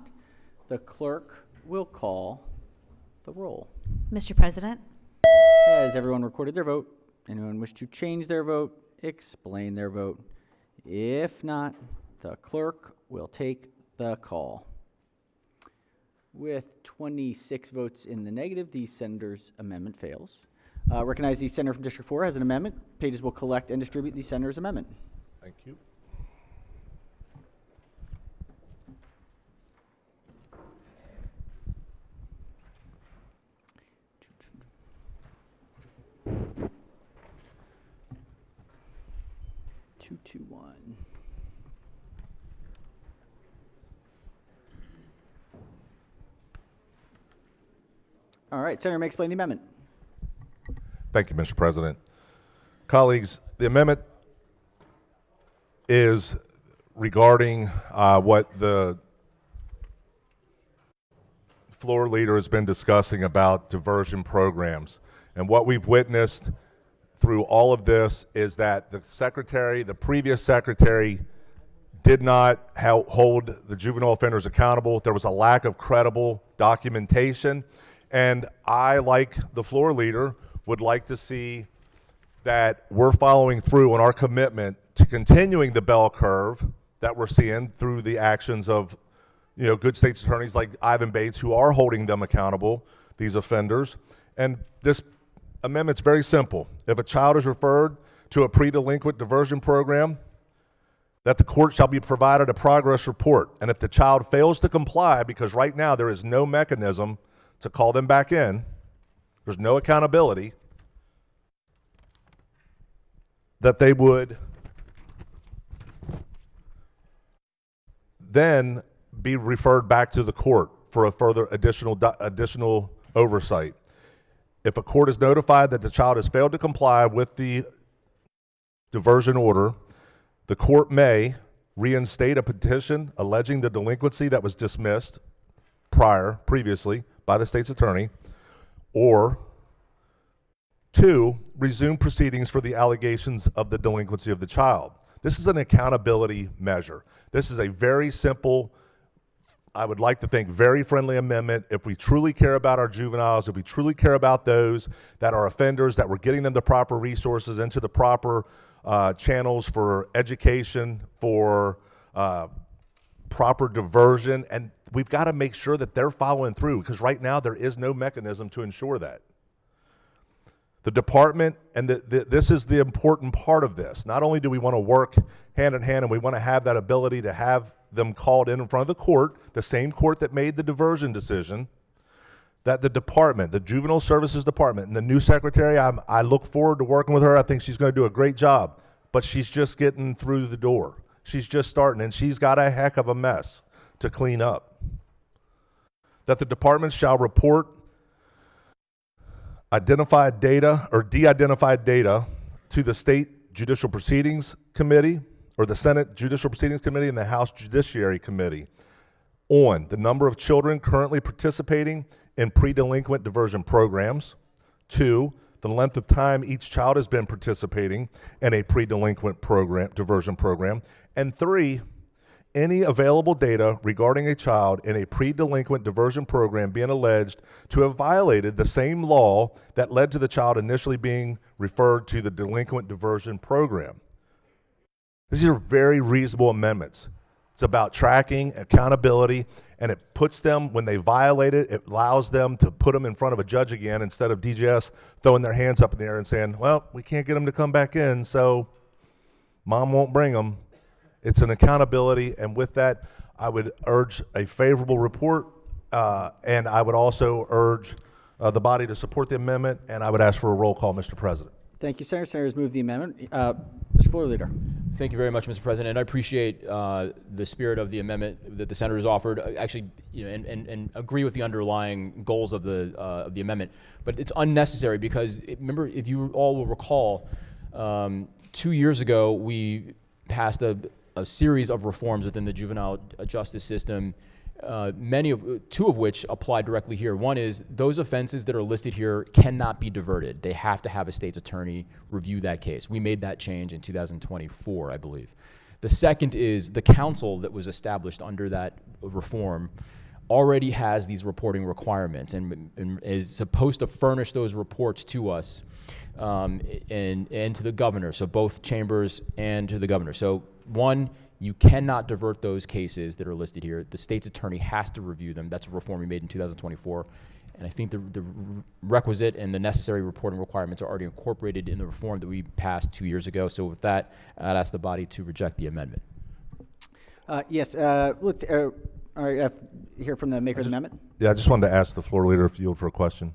A: the clerk will call the roll.
B: Mr. President?
A: Has everyone recorded their vote? Anyone wish to change their vote? Explain their vote. If not, the clerk will take the call. With 26 votes in the negative, the senator's amendment fails. Recognize the senator from District 4 has an amendment. Pages will collect and distribute the senator's amendment.
J: Thank you.
A: Two, one. All right, Senator may explain the amendment.
J: Thank you, Mr. President. Colleagues, the amendment is regarding what the floor leader has been discussing about diversion programs. And what we've witnessed through all of this is that the previous secretary did not hold the juvenile offenders accountable. There was a lack of credible documentation. And I, like the floor leader, would like to see that we're following through on our commitment to continuing the bell curve that we're seeing through the actions of good state's attorneys like Ivan Bates, who are holding them accountable, these offenders. And this amendment's very simple. If a child is referred to a pre-delinquent diversion program, that the court shall be provided a progress report. And if the child fails to comply, because right now there is no mechanism to call them back in, there's no accountability, that they would then be referred back to the court for a further additional oversight. If a court is notified that the child has failed to comply with the diversion order, the court may reinstate a petition alleging the delinquency that was dismissed previously by the state's attorney, or 2, resume proceedings for the allegations of the delinquency of the child. This is an accountability measure. This is a very simple, I would like to think, very friendly amendment. If we truly care about our juveniles, if we truly care about those that are offenders, that we're getting them the proper resources into the proper channels for education, for proper diversion, and we've got to make sure that they're following through, because right now there is no mechanism to ensure that. The department, and this is the important part of this, not only do we want to work hand in hand and we want to have that ability to have them called in front of the court, the same court that made the diversion decision, that the department, the Juvenile Services Department, and the new secretary, I look forward to working with her. I think she's going to do a great job, but she's just getting through the door. She's just starting, and she's got a heck of a mess to clean up. That the department shall report identified data or de-identified data to the State Judicial Proceedings Committee, or the Senate Judicial Proceedings Committee, and the House Judiciary Committee on the number of children currently participating in pre-delinquent diversion programs. 2, the length of time each child has been participating in a pre-delinquent diversion program. And 3, any available data regarding a child in a pre-delinquent diversion program being alleged to have violated the same law that led to the child initially being referred to the delinquent diversion program. These are very reasonable amendments. It's about tracking, accountability, and it puts them, when they violate it, it allows them to put them in front of a judge again, instead of DJS throwing their hands up in the air and saying, well, we can't get them to come back in, so mom won't bring them. It's an accountability, and with that, I would urge a favorable report, and I would also urge the body to support the amendment, and I would ask for a roll call, Mr. President.
A: Thank you, Senator. Senators move the amendment. Mr. Floor Leader.
E: Thank you very much, Mr. President. I appreciate the spirit of the amendment that the senators offered. Actually, and agree with the underlying goals of the amendment. But it's unnecessary because remember, if you all will recall, 2 years ago we passed a series of reforms within the juvenile justice system. Two of which apply directly here. One is those offenses that are listed here cannot be diverted. They have to have a state's attorney review that case. We made that change in 2024, I believe. The second is the council that was established under that reform already has these reporting requirements and is supposed to furnish those reports to us and to the governor, so both chambers and to the governor. So 1, you cannot divert those cases that are listed here. The state's attorney has to review them. That's a reform we made in 2024. And I think the requisite and the necessary reporting requirements are already incorporated in the reform that we passed 2 years ago. So with that, I'd ask the body to reject the amendment.
A: Yes, let's hear from the maker of the amendment.
J: Yeah, I just wanted to ask the floor leader if you yield for a question.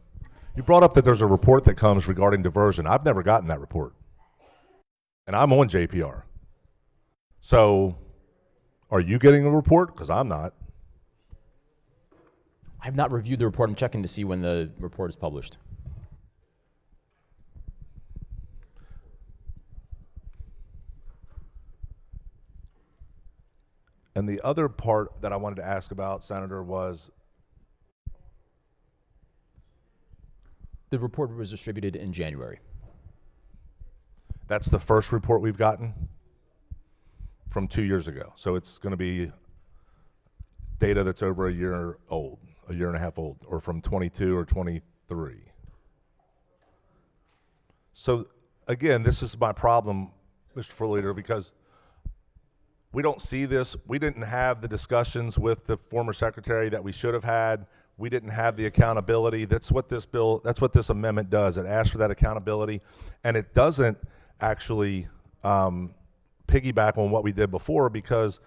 J: You brought up that there's a report that comes regarding diversion. I've never gotten that report. And I'm on JPR. So, are you getting a report? Because I'm not.
E: I've not reviewed the report. I'm checking to see when the report is published.
J: And the other part that I wanted to ask about, Senator, was
E: the report was distributed in January.
J: That's the first report we've gotten from 2 years ago. So it's going to be data that's over a year old, a year and a half old, or from 22 or 23. So again, this is my problem, Mr. Floor Leader, because we don't see this. We didn't have the discussions with the former secretary that we should have had. We didn't have the accountability. That's what this bill, that's what this amendment does. It asks for that accountability, and it doesn't actually piggyback on what we did before, because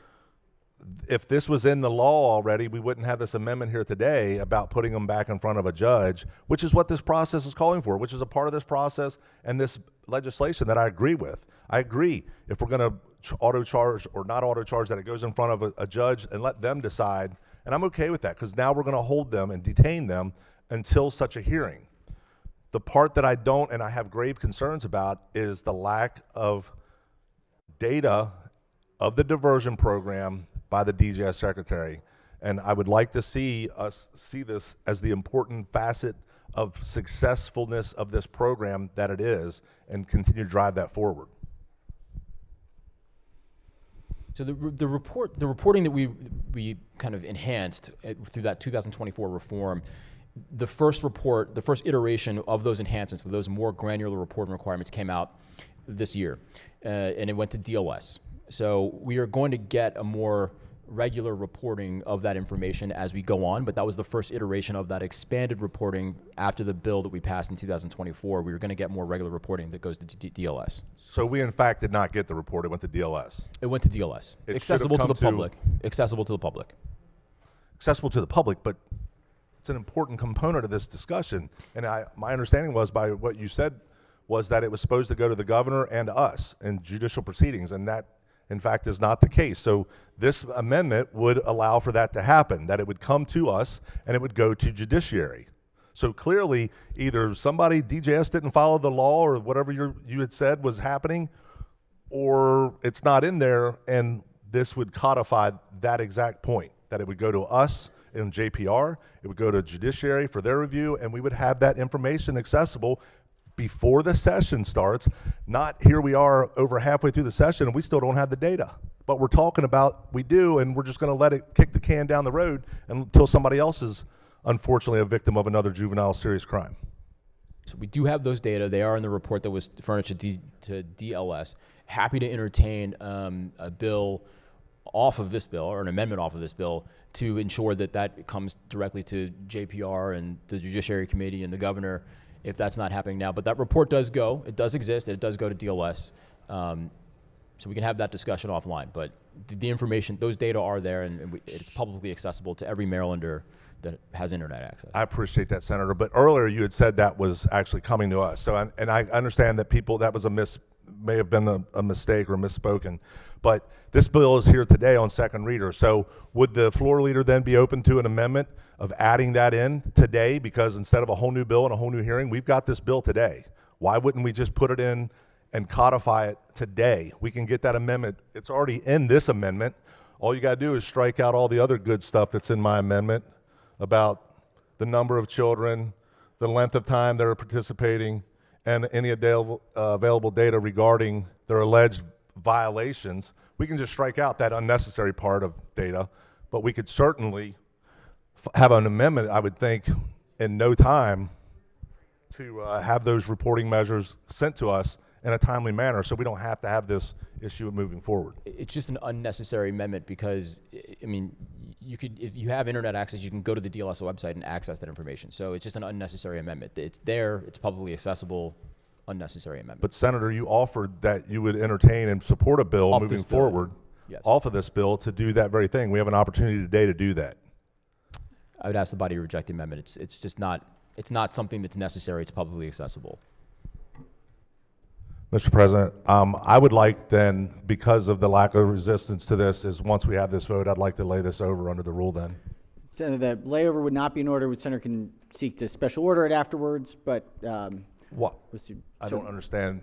J: if this was in the law already, we wouldn't have this amendment here today about putting them back in front of a judge, which is what this process is calling for, which is a part of this process and this legislation that I agree with. I agree. If we're going to auto charge or not auto charge, that it goes in front of a judge and let them decide. And I'm okay with that, because now we're going to hold them and detain them until such a hearing. The part that I don't and I have grave concerns about is the lack of data of the diversion program by the DJS secretary. And I would like to see us see this as the important facet of successfulness of this program that it is, and continue to drive that forward.
E: So the reporting that we kind of enhanced through that 2024 reform, the first iteration of those enhancements with those more granular reporting requirements came out this year, and it went to DLS. So we are going to get a more regular reporting of that information as we go on, but that was the first iteration of that expanded reporting after the bill that we passed in 2024. We were going to get more regular reporting that goes to DLS.
J: So we in fact did not get the report, it went to DLS.
E: It went to DLS. Accessible to the public. Accessible to the public.
J: Accessible to the public, but it's an important component of this discussion. And my understanding was, by what you said, was that it was supposed to go to the governor and us in judicial proceedings, and that in fact is not the case. So this amendment would allow for that to happen, that it would come to us and it would go to judiciary. So clearly either somebody, DJS, didn't follow the law, or whatever you had said was happening, or it's not in there, and this would codify that exact point, that it would go to us in JPR, it would go to judiciary for their review, and we would have that information accessible before the session starts. Not here we are over halfway through the session and we still don't have the data, but we're talking about we do, and we're just going to let it kick the can down the road until somebody else is unfortunately a victim of another juvenile serious crime.
E: So we do have those data. They are in the report that was furnished to DLS. Happy to entertain a bill off of this bill, or an amendment off of this bill, to ensure that that comes directly to JPR and the Judiciary Committee and the governor, if that's not happening now. But that report does go, it does exist, it does go to DLS. So we can have that discussion offline. But the information, those data are there, and it's publicly accessible to every Marylander that has internet access.
J: I appreciate that, Senator. But earlier you had said that was actually coming to us. So, and I understand that that was may have been a mistake or misspoken. But this bill is here today on second reader. So would the floor leader then be open to an amendment of adding that in today? Because instead of a whole new bill and a whole new hearing, we've got this bill today. Why wouldn't we just put it in and codify it today? We can get that amendment. It's already in this amendment. All you got to do is strike out all the other good stuff that's in my amendment about the number of children, the length of time they're participating, and any available data regarding their alleged violations. We can just strike out that unnecessary part of data, but we could certainly have an amendment, I would think, in no time to have those reporting measures sent to us in a timely manner, so we don't have to have this issue moving forward.
E: It's just an unnecessary amendment because, I mean, you could, if you have internet access, you can go to the DLS website and access that information. So it's just an unnecessary amendment. It's there, it's publicly accessible, unnecessary amendment.
J: But Senator, you offered that you would entertain and support a bill moving forward off of this bill to do that very thing. We have an opportunity today to do that.
E: I would ask the body to reject the amendment. It's just not, it's not something that's necessary. It's publicly accessible.
J: Mr. President, I would like then, because of the lack of resistance to this, is once we have this vote, I'd like to lay this over under the rule then.
A: Senator, the layover would not be in order. The Senator can seek to special order it afterwards, but
J: what? I don't understand.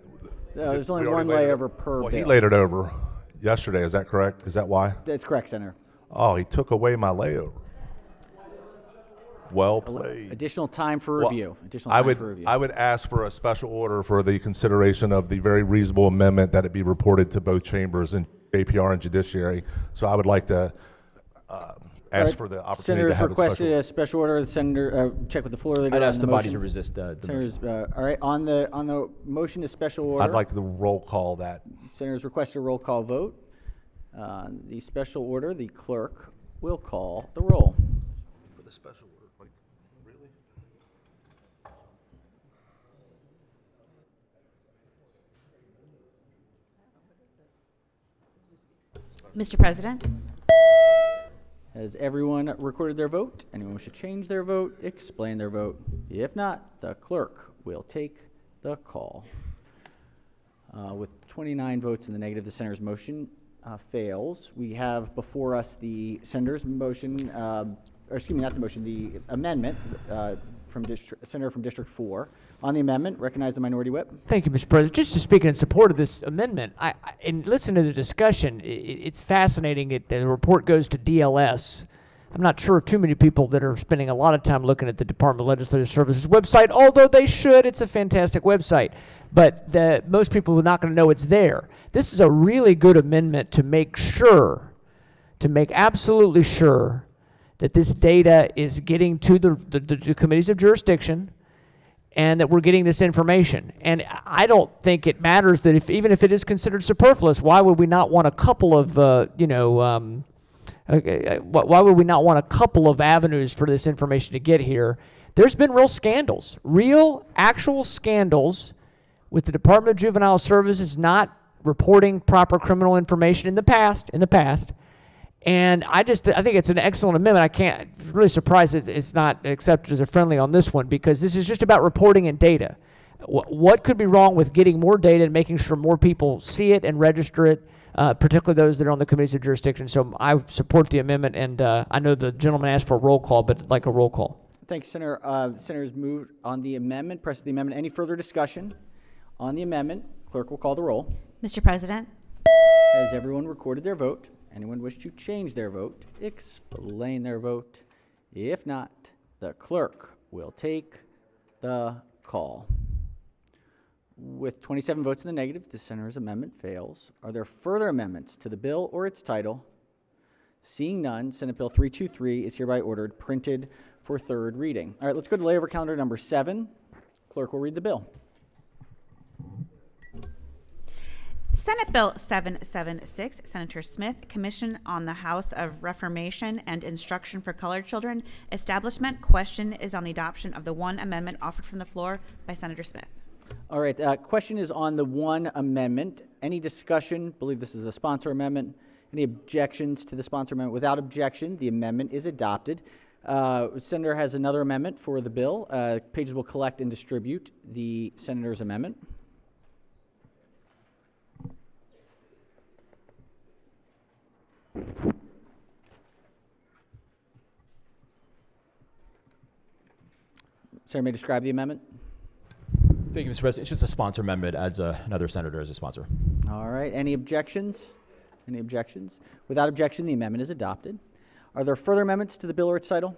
A: There's only one layover per bill.
J: He laid it over yesterday, is that correct? Is that why?
A: That's correct, Senator.
J: Oh, he took away my layover. Well played.
A: Additional time for review.
J: I would ask for a special order for the consideration of the very reasonable amendment that it be reported to both chambers and JPR and Judiciary. So I would like to ask for the opportunity to have
A: requested a special order. The Senator, check with the floor leader.
E: I'd ask the body to resist the
A: Senators, all right, on the motion to special order.
J: I'd like to roll call that.
A: Senators requested a roll call vote. The special order, the clerk will call the roll.
J: For the special order.
B: Mr. President.
A: Has everyone recorded their vote? Anyone wish to change their vote, explain their vote? If not, the clerk will take the call. With With 29 votes in the negative, the senator's motion fails. We have before us the senator's motion, or excuse me, not the motion, the amendment from Senator from District 4. On the amendment, recognize the minority whip.
F: Thank you, Mr. President. Just to speak in support of this amendment, and listen to the discussion, it's fascinating that the report goes to DLS. I'm not sure of too many people that are spending a lot of time looking at the Department of Legislative Services website, although they should. It's a fantastic website. But most people are not going to know it's there. This is a really good amendment to make sure, to make absolutely sure that this data is getting to the committees of jurisdiction, and that we're getting this information. And I don't think it matters that even if it is considered superfluous, why would we not want a couple of, why would we not want a couple of avenues for this information to get here? There's been real scandals, actual scandals with the Department of Juvenile Services not reporting proper criminal information in the past. And I think it's an excellent amendment. I'm really surprised that it's not accepted as a friendly on this one, because this is just about reporting and data. What could be wrong with getting more data and making sure more people see it and register it, particularly those that are on the committees of jurisdiction? So I support the amendment, and I know the gentleman asked for a roll call, but I'd like a roll call.
A: Thank you, Senator. The senator's moved on the amendment. Press the amendment. Any further discussion on the amendment? Clerk will call the roll.
B: Mr. President,
A: Has everyone recorded their vote? Anyone wish to change their vote? Explain their vote. If not, the clerk will take the call. With 27 votes in the negative, the senator's amendment fails. Are there further amendments to the bill or its title? Seeing none, Senate Bill 323 is hereby ordered printed for third reading. All right, let's go to layover calendar number 7. Clerk will read the bill.
B: Senate Bill 776, Senator Smith, Commission on the House of Reformation and Instruction for Colored Children, Establishment. Question is on the adoption of the one amendment offered from the floor by Senator Smith.
A: All right, question is on the one amendment. Any discussion? I believe this is a sponsor amendment. Any objections to the sponsor amendment? Without objection, the amendment is adopted. Senator has another amendment for the bill. Pages will collect and distribute the senator's amendment. Senator may describe the amendment.
E: Thank you, Mr. President. It's just a sponsor amendment, adds another senator as a sponsor.
A: All right. Any objections? Any objections? Without objection, the amendment is adopted. Are there further amendments to the bill or its title?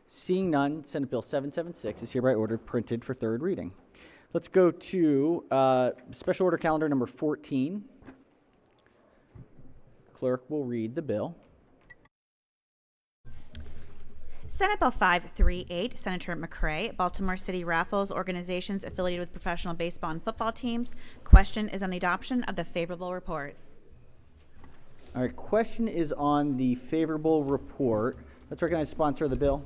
A: Seeing none, Senate Bill 776 is hereby ordered printed for third reading. Let's go to Special Order Calendar number 14. Clerk will read the bill.
B: Senate Bill 538, Senator McCray, Baltimore City Raffles, organizations affiliated with professional baseball and football teams. Question is on the adoption of the favorable report.
A: All right, question is on the favorable report. Let's recognize the sponsor of the bill.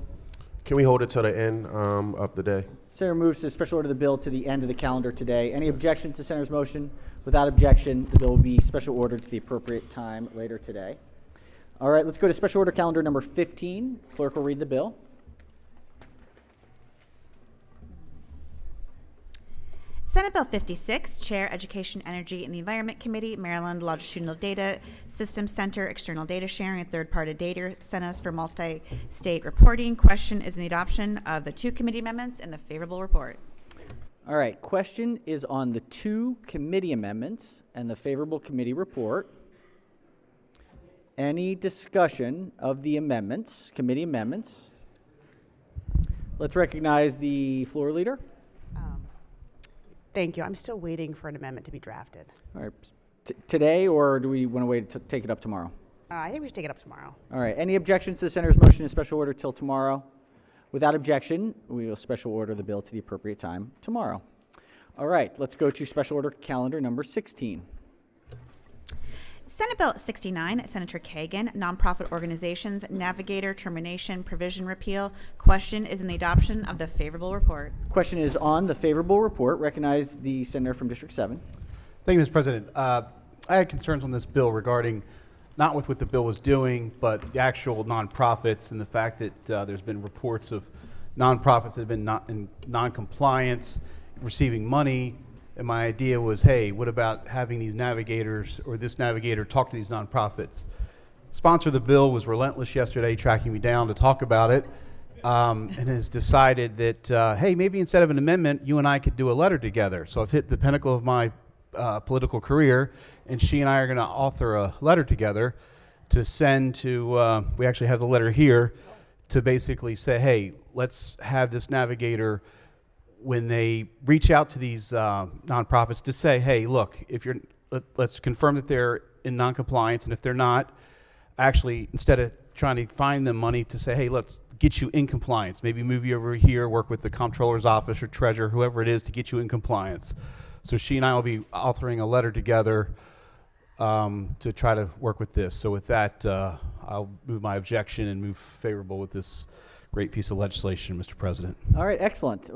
L: Can we hold it till the end of the day?
A: Senator moves to special order the bill to the end of the calendar today. Any objections to Senator's motion? Without objection, the bill will be special ordered to the appropriate time later today. All right, let's go to special order calendar number 15. Clerk will read the bill.
B: Senate Bill 56, Chair, Education, Energy, and the Environment Committee, Maryland Longitudinal Data Systems Center, External Data Sharing, and Third-Party Data Centers for Multi-State Reporting. Question is the adoption of the two committee amendments and the favorable report.
A: All right, question is on the two committee amendments and the favorable committee report. Any discussion of the amendments, committee amendments? Let's recognize the floor leader.
M: Thank you. I'm still waiting for an amendment to be drafted.
A: All right, today, or do we want to wait to take it up tomorrow?
M: I think we should take it up tomorrow.
A: All right, any objections to the senator's motion in special order till tomorrow? Without objection, we will special order the bill to the appropriate time tomorrow. All right, let's go to special order calendar number 16.
B: Senate Bill 69, Senator Kagan, Nonprofit Organizations, Navigator Termination Provision Repeal. Question is in the adoption of the favorable report.
A: Question is on the favorable report. Recognize the senator from District 7.
N: Thank you, Mr. President. I had concerns on this bill regarding not with what the bill was doing, but the actual nonprofits and the fact that there's been reports of nonprofits that have been in non-compliance, receiving money, And my idea was, hey, what about having these navigators or this navigator talk to these nonprofits? Sponsor of the bill was relentless yesterday, tracking me down to talk about it, and has decided that, hey, maybe instead of an amendment, you and I could do a letter together. So I've hit the pinnacle of my political career, and she and I are going to author a letter together to send to, we actually have the letter here, to basically say, hey, let's have this navigator, when they reach out to these nonprofits, to say, hey, look, if you're, let's confirm that they're in noncompliance, and if they're not, actually, instead of trying to find them money, to say, hey, let's get you in compliance. Maybe move you over here, work with the comptroller's office or treasurer, whoever it is, to get you in compliance. So she and I will be authoring a letter together to try to work with this. So with that, I'll move my objection and move favorable with this great piece of legislation, Mr. President.
A: All right, excellent.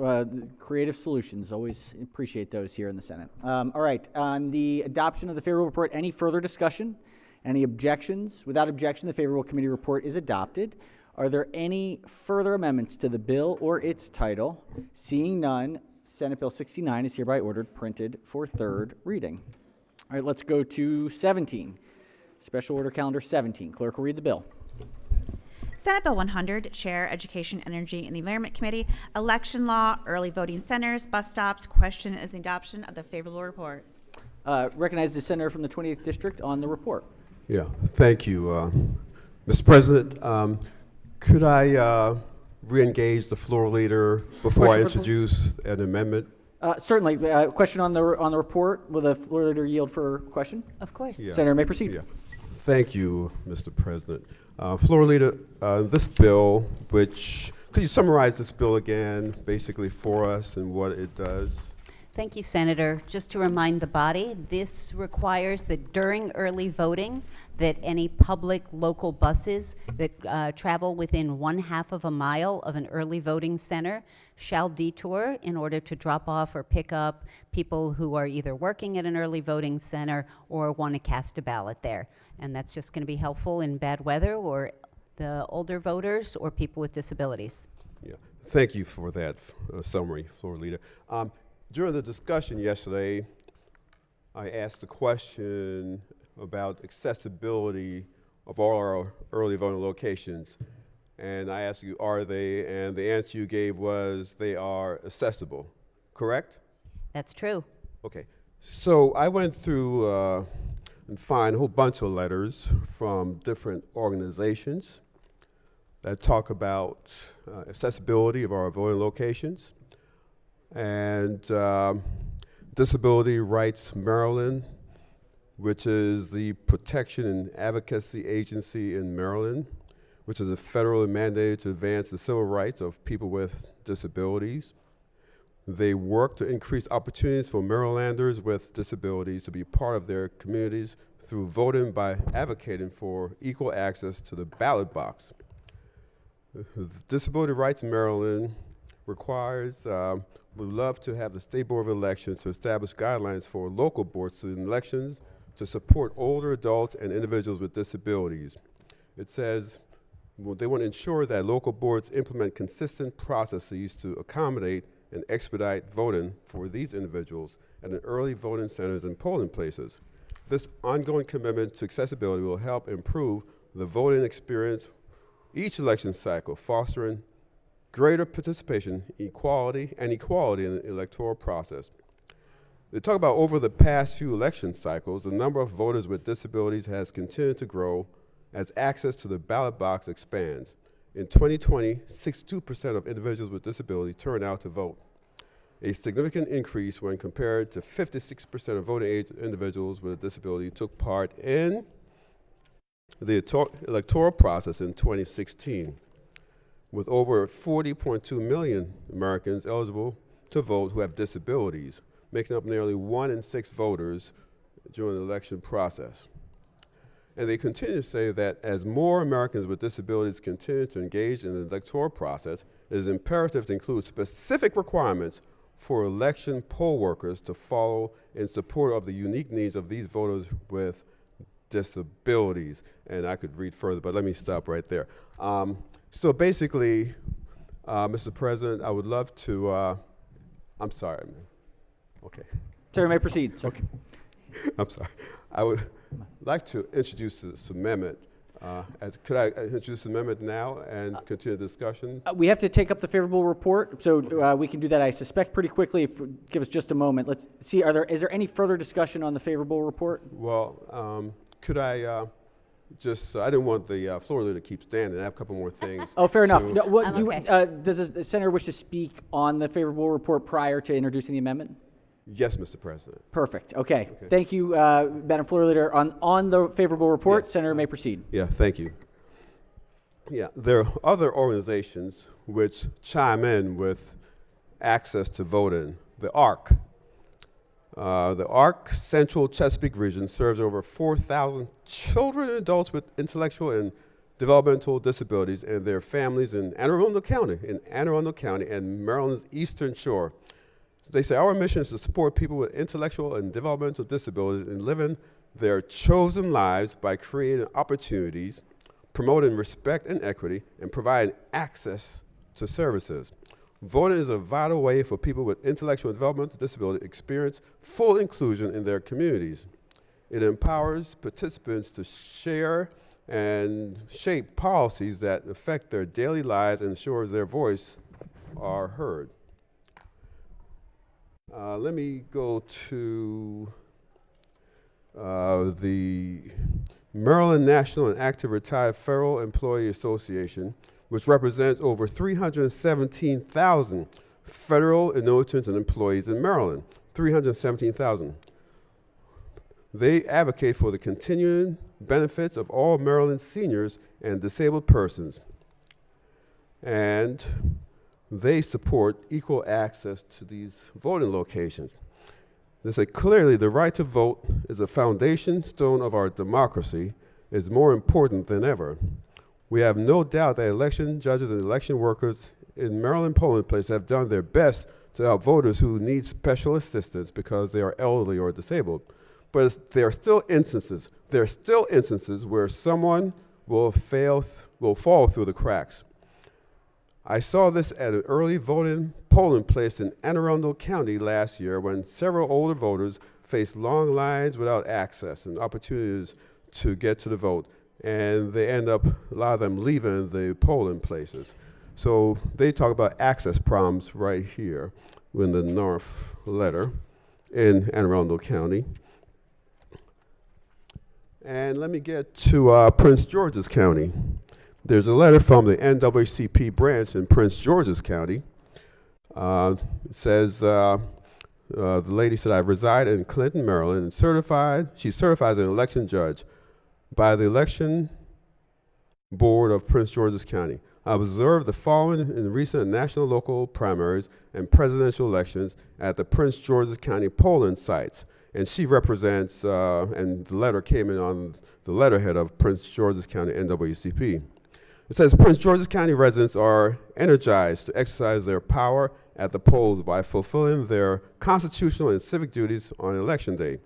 A: Creative solutions, always appreciate those here in the Senate. All right, on the adoption of the favorable report, any further discussion? Any objections? Without objection, the favorable committee report is adopted. Are there any further amendments to the bill or its title? Seeing none, Senate Bill 69 is hereby ordered printed for third reading. All right, let's go to 17. Special Order Calendar 17. Clerk will read the bill.
B: Senate Bill 100, Chair, Education, Energy, and the Environment Committee, Election Law, Early Voting Centers, Bus Stops. Question is the adoption of the favorable report.
A: Recognize the senator from the 20th District on the report.
O: Yeah, thank you, Mr. President. Could I re-engage the floor leader before I introduce an amendment?
A: Certainly. Question on the report. Will the floor leader yield for question?
M: Of course.
O: Yeah.
A: Senator may proceed.
O: Yeah. Thank you, Mr. President. Floor leader, this bill, which, could you summarize this bill again, basically for us and what it does?
P: Thank you, Senator. Just to remind the body, this requires that during early voting, that any public local buses that travel within 1/2 of a mile of an early voting center shall detour in order to drop off or pick up people who are either working at an early voting center or want to cast a ballot there. And that's just going to be helpful in bad weather or the older voters or people with disabilities.
O: Yeah, thank you for that summary, floor leader. During the discussion yesterday, I asked a question about accessibility of all our early voting locations. And I asked you, are they? And the answer you gave was they are accessible, correct?
P: That's true.
O: Okay. So I went through and find a whole bunch of letters from different organizations that talk about accessibility of our voting locations. And Disability Rights Maryland, which is the protection and advocacy agency in Maryland, which is a federally mandated to advance the civil rights of people with disabilities. They work to increase opportunities for Marylanders with disabilities to be part of their communities through voting by advocating for equal access to the ballot box. Disability Rights Maryland requires, would love to have the State Board of Elections to establish guidelines for local boards in elections to support older adults and individuals with disabilities. It says they want to ensure that local boards implement consistent processes to accommodate and expedite voting for these individuals at an early voting centers and polling places. This ongoing commitment to accessibility will help improve the voting experience each election cycle, fostering greater participation, equality in the electoral process. They talk about over the past few election cycles, the number of voters with disabilities has continued to grow as access to the ballot box expands. In 2020, 62% of individuals with disability turned out to vote, a significant increase when compared to 56% of voting age individuals with a disability took part in the electoral process in 2016. With over 40.2 million Americans eligible to vote who have disabilities, making up nearly 1 in 6 voters during the election process. And they continue to say that as more Americans with disabilities continue to engage in the electoral process, it is imperative to include specific requirements for election poll workers to follow in support of the unique needs of these voters with disabilities. And I could read further, but let me stop right there. So basically, Mr. President, I would love to, I'm sorry, okay.
A: Sir, may proceed. Sir.
O: Okay. I'm sorry. I would like to introduce this amendment. Could I introduce the amendment now and continue the discussion?
A: We have to take up the favorable report, so we can do that, I suspect, pretty quickly. Give us just a moment. Let's see, is there any further discussion on the favorable report?
O: Well, could I I didn't want the floor leader to keep standing. I have a couple more things.
A: Oh, fair enough. No,
P: okay.
A: Does the senator wish to speak on the favorable report prior to introducing the amendment?
O: Yes, Mr. President.
A: Perfect. Okay. Thank you, Madam Floor Leader. On the favorable report,
O: Yes.
A: Senator may proceed.
O: Yeah, thank you. Yeah, there are other organizations which chime in with access to voting. The ARC. The ARC Central Chesapeake Region serves over 4,000 children and adults with intellectual and developmental disabilities and their families in Anne Arundel County and Maryland's Eastern Shore. They say our mission is to support people with intellectual and developmental disabilities in living their chosen lives by creating opportunities, promoting respect and equity, and providing access to services. Voting is a vital way for people with intellectual and developmental disability to experience full inclusion in their communities. It empowers participants to share and shape policies that affect their daily lives and ensures their voice are heard. Let me go to the Maryland National and Active Retired Federal Employee Association, which represents over 317,000 federal annuitants and employees in Maryland. 317,000. They advocate for the continuing benefits of all Maryland seniors and disabled persons. And they support equal access to these voting locations. They say clearly the right to vote is a foundation stone of our democracy, is more important than ever. We have no doubt that election judges and election workers in Maryland polling places have done their best to help voters who need special assistance because they are elderly or disabled. But there are still instances where someone will fall through the cracks. I saw this at an early voting polling place in Anne Arundel County last year when several older voters faced long lines without access and opportunities to get to the vote. And they end up, a lot of them leaving the polling places. So they talk about access problems right here in the North letter in Anne Arundel County. And let me get to Prince George's County. There's a letter from the NAACP branch in Prince George's County. It says, the lady said, I reside in Clinton, Maryland, and she's certified as an election judge by the election board of Prince George's County. I observed the following in recent national local primaries and presidential elections at the Prince George's County polling sites. And she represents, and the letter came in on the letterhead of Prince George's County NAACP. It says Prince George's County residents are energized to exercise their power at the polls by fulfilling their constitutional and civic duties on election day.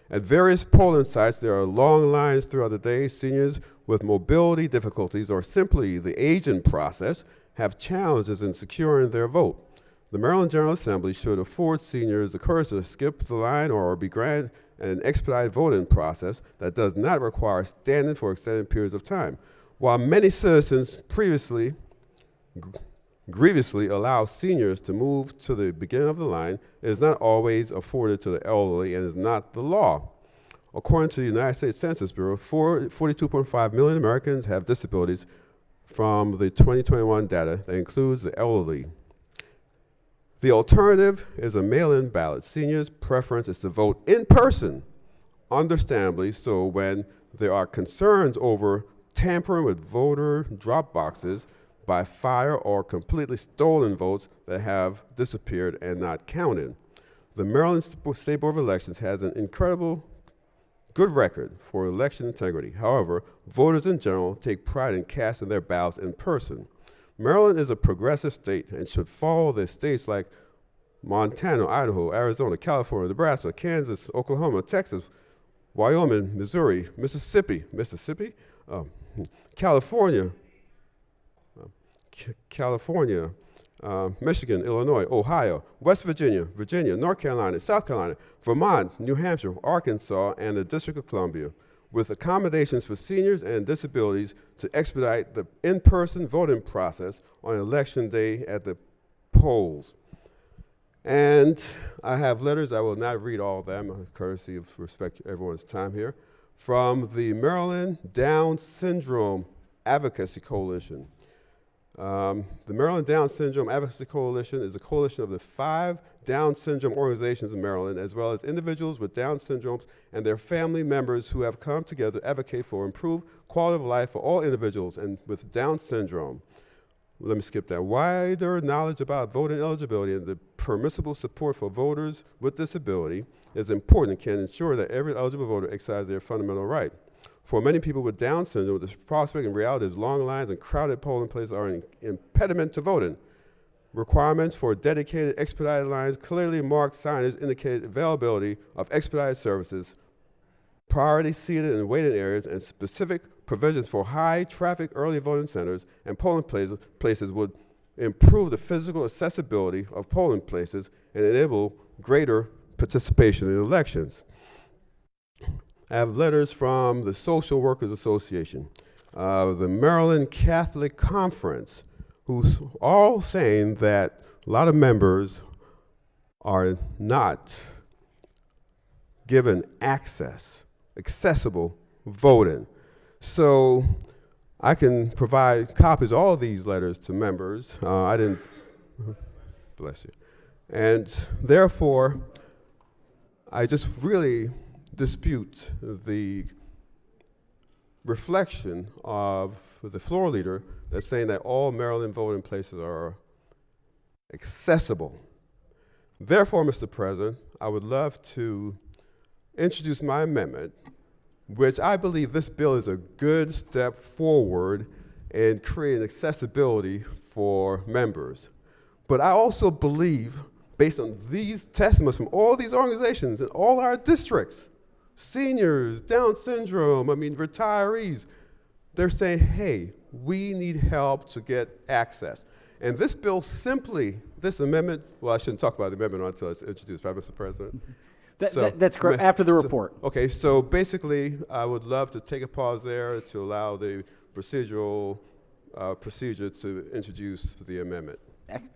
O: At various polling sites, there are long lines throughout the day. Seniors with mobility difficulties or simply the aging process have challenges in securing their vote. The Maryland General Assembly should afford seniors the courage to skip the line or be granted an expedited voting process that does not require standing for extended periods of time. While many citizens previously grievously allow seniors to move to the beginning of the line, it is not always afforded to the elderly and is not the law. According to the United States Census Bureau, 42.5 million Americans have disabilities from the 2021 data that includes the elderly. The alternative is a mail-in ballot. Seniors' preference is to vote in person, understandably so when there are concerns over tampering with voter drop boxes by fire or completely stolen votes that have disappeared and not counted. The Maryland State Board of Elections has an incredible good record for election integrity. However, voters in general take pride in casting their ballots in person. Maryland is a progressive state and should follow the states like Montana, Idaho, Arizona, California, Nebraska, Kansas, Oklahoma, Texas, Wyoming, Missouri, Mississippi, California, Michigan, Illinois, Ohio, West Virginia, Virginia, North Carolina, South Carolina, Vermont, New Hampshire, Arkansas, and the District of Columbia, with accommodations for seniors and disabilities to expedite the in-person voting process on election day at the polls. And I have letters, I will not read all of them, courtesy of respect everyone's time here, from the Maryland Down Syndrome Advocacy Coalition. The Maryland Down Syndrome Advocacy Coalition is a coalition of the 5 Down syndrome organizations in Maryland, as well as individuals with Down syndromes and their family members who have come together to advocate for improved quality of life for all individuals and with Down syndrome. Let me skip that. Wider knowledge about voting eligibility and the permissible support for voters with disability is important and can ensure that every eligible voter exercises their fundamental right. For many people with Down syndrome, the prospect and reality is long lines and crowded polling places are an impediment to voting. Requirements for dedicated expedited lines, clearly marked signage indicate availability of expedited services, priority seated and waiting areas, and specific provisions for high traffic early voting centers and polling places would improve the physical accessibility of polling places and enable greater participation in elections. I have letters from the Social Workers Association, the Maryland Catholic Conference, who's all saying that a lot of members are not given accessible voting. So I can provide copies of all of these letters to members. I didn't, bless you. And therefore, I just really dispute the reflection of the floor leader that's saying that all Maryland voting places are accessible. Therefore, Mr. President, I would love to introduce my amendment, which I believe this bill is a good step forward in creating accessibility for members. But I also believe, based on these testimonies from all these organizations in all our districts, seniors, Down syndrome, retirees, they're saying, hey, we need help to get access. And this bill simply, this amendment, well, I shouldn't talk about the amendment until it's introduced, right, Mr. President?
A: That's correct, after the report.
O: Okay, so basically, I would love to take a pause there to allow the procedural procedure to introduce the amendment.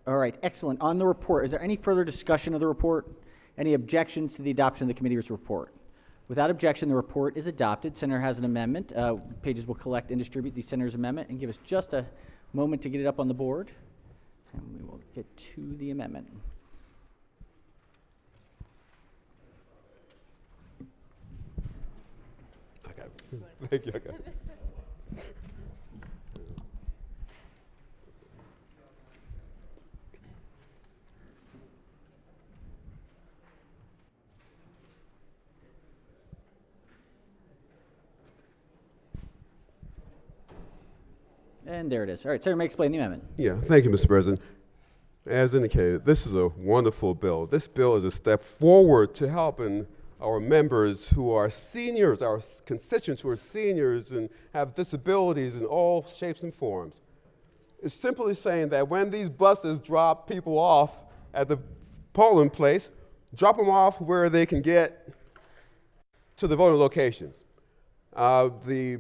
A: All right, excellent. On the report, is there any further discussion of the report? Any objections to the adoption of the committee's report? Without objection, the report is adopted. Senator has an amendment. Pages will collect and distribute the senator's amendment and give us just a moment to get it up on the board. And we will get to the amendment.
O: I got it. Thank you. I got it.
A: And there it is. All right, Senator may explain the amendment.
O: Yeah, thank you, Mr. President. As indicated, this is a wonderful bill. This bill is a step forward to helping our members who are seniors, our constituents who are seniors and have disabilities in all shapes and forms. It's simply saying that when these buses drop people off at the polling place, drop them off where they can get to the voting locations. The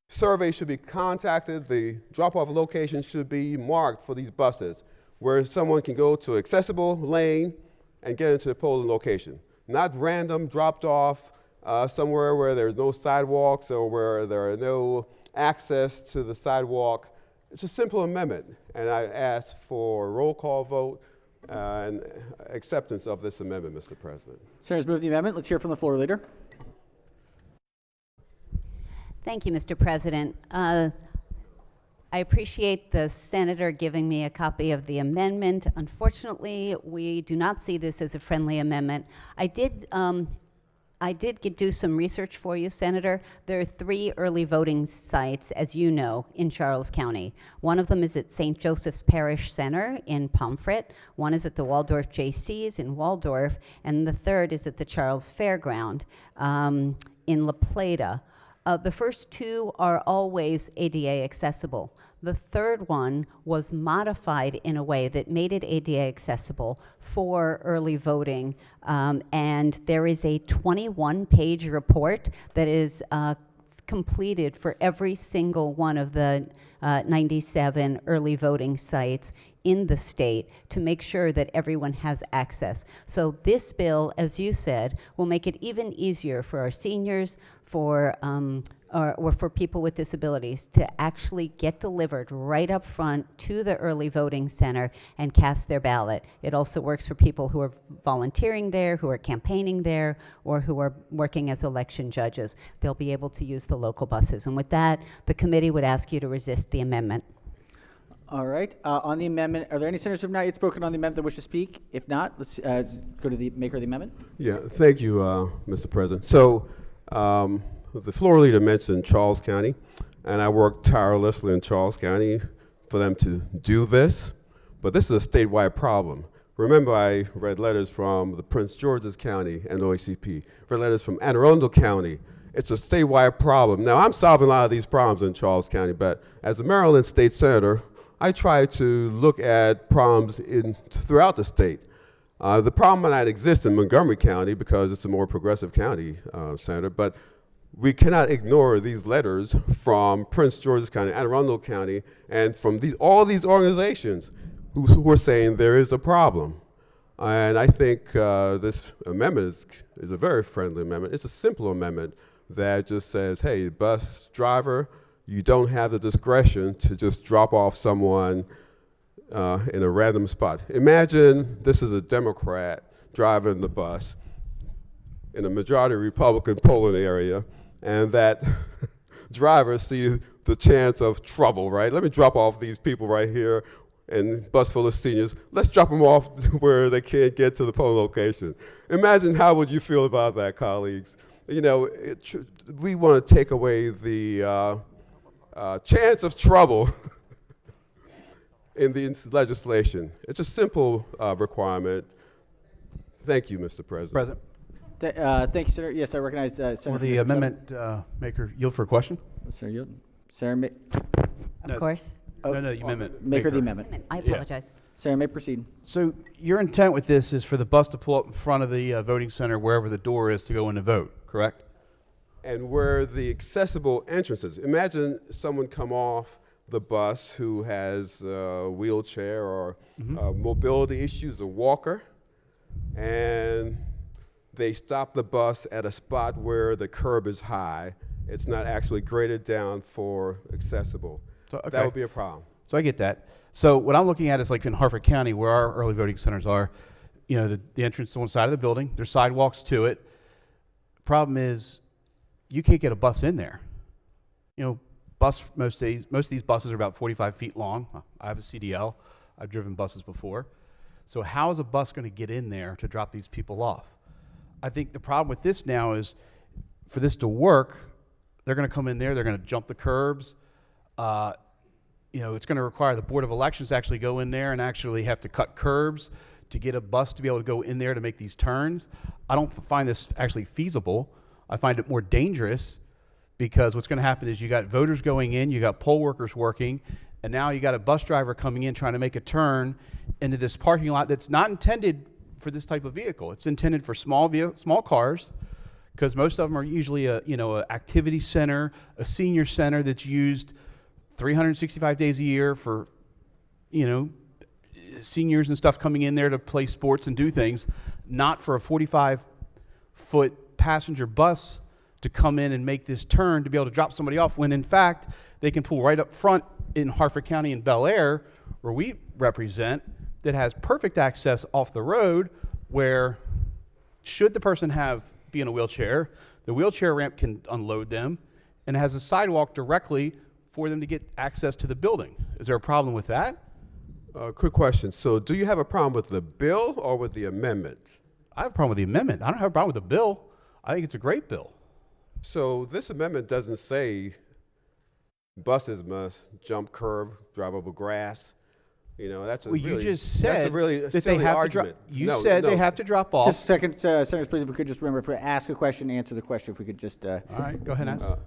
O: survey should be contacted. The drop-off location should be marked for these buses, where someone can go to accessible lane and get into the polling location. Not random dropped off somewhere where there's no sidewalks or where there are no access to the sidewalk. It's a simple amendment, and I ask for a roll call vote and acceptance of this amendment, Mr. President.
A: Senators move the amendment. Let's hear from the floor leader.
P: Thank you, Mr. President. I appreciate the senator giving me a copy of the amendment. Unfortunately, we do not see this as a friendly amendment. I did do some research for you, Senator. There are 3 early voting sites, as you know, in Charles County. One of them is at St. Joseph's Parish Center in Pomfret. One is at the Waldorf J.C.'s in Waldorf. And the third is at the Charles Fairground in La Plata. The first two are always ADA accessible. The third one was modified in a way that made it ADA accessible for early voting, and there is a 21-page report that is completed for every single one of the 97 early voting sites in the state to make sure that everyone has access. So this bill, as you said, will make it even easier for our seniors, or for people with disabilities to actually get delivered right up front to the early voting center and cast their ballot. It also works for people who are volunteering there, who are campaigning there, or who are working as election judges. They'll be able to use the local buses. And with that, the committee would ask you to resist the amendment.
A: All right. On the amendment, are there any senators who have not yet spoken on the amendment that wish to speak? If not, let's go to the maker of the amendment.
O: Yeah, thank you, Mr. President. So the floor leader mentioned Charles County, and I worked tirelessly in Charles County for them to do this, but this is a statewide problem. Remember, I read letters from the Prince George's County and OACP, read letters from Anne Arundel County. It's a statewide problem. Now, I'm solving a lot of these problems in Charles County, but as a Maryland state senator, I try to look at problems throughout the state. The problem might not exist in Montgomery County because it's a more progressive county, Senator, but we cannot ignore these letters from Prince George's County, Anne Arundel County, and from all these organizations who are saying there is a problem. And I think this amendment is a very friendly amendment. It's a simple amendment that just says, hey, bus driver, you don't have the discretion to just drop off someone in a random spot. Imagine this is a Democrat driving the bus in a majority Republican polling area, and that driver sees the chance of trouble, right? Let me drop off these people right here and bus full of seniors. Let's drop them off where they can't get to the polling location. Imagine how would you feel about that, colleagues? You know, we want to take away the chance of trouble in the legislation. It's a simple requirement. Thank you, Mr. President.
A: Thank you, Senator. Yes, I recognize Senator.
N: Will the amendment maker yield for a question?
A: Senator yield. Sarah
P: Of course.
N: No, the amendment.
A: Maker of the amendment.
P: I apologize.
A: Sarah, may proceed.
N: So your intent with this is for the bus to pull up in front of the voting center wherever the door is to go in to vote, correct?
O: And where the accessible entrances. Imagine someone come off the bus who has a wheelchair or mobility issues, a walker, and they stop the bus at a spot where the curb is high. It's not actually graded down for accessible.
N: So, okay.
O: That would be a problem.
N: So I get that. So what I'm looking at is like in Harford County where our early voting centers are, you know, the entrance to one side of the building, there's sidewalks to it. Problem is, you can't get a bus in there. You know, most of these buses are about 45 feet long. I have a CDL. I've driven buses before. So how is a bus going to get in there to drop these people off? I think the problem with this now is for this to work, they're going to come in there, they're going to jump the curbs. You know, it's going to require the Board of Elections to actually go in there and actually have to cut curbs to get a bus to be able to go in there to make these turns. I don't find this actually feasible. I find it more dangerous because what's going to happen is you got voters going in, you got poll workers working, and now you got a bus driver coming in trying to make a turn into this parking lot that's not intended for this type of vehicle. It's intended for small cars, because most of them are usually a activity center, a senior center that's used 365 days a year for, seniors and stuff coming in there to play sports and do things, not for a 45-foot passenger bus to come in and make this turn to be able to drop somebody off, when in fact they can pull right up front in Harford County and Bel Air, where we represent, that has perfect access off the road, where should the person be in a wheelchair, the wheelchair ramp can unload them, and has a sidewalk directly for them to get access to the building. Is there a problem with that?
O: Quick question. So do you have a problem with the bill or with the amendment?
N: I have a problem with the amendment. I don't have a problem with the bill. I think it's a great bill.
O: So this amendment doesn't say buses must jump curb, drive over grass. That's a
N: you just said
O: that's a really
N: that they have
O: argument.
N: You said they have to drop off.
A: Just a second, Senators, please, if we could just remember, if we ask a question, answer the question, if we could just...
N: All right, go ahead and ask.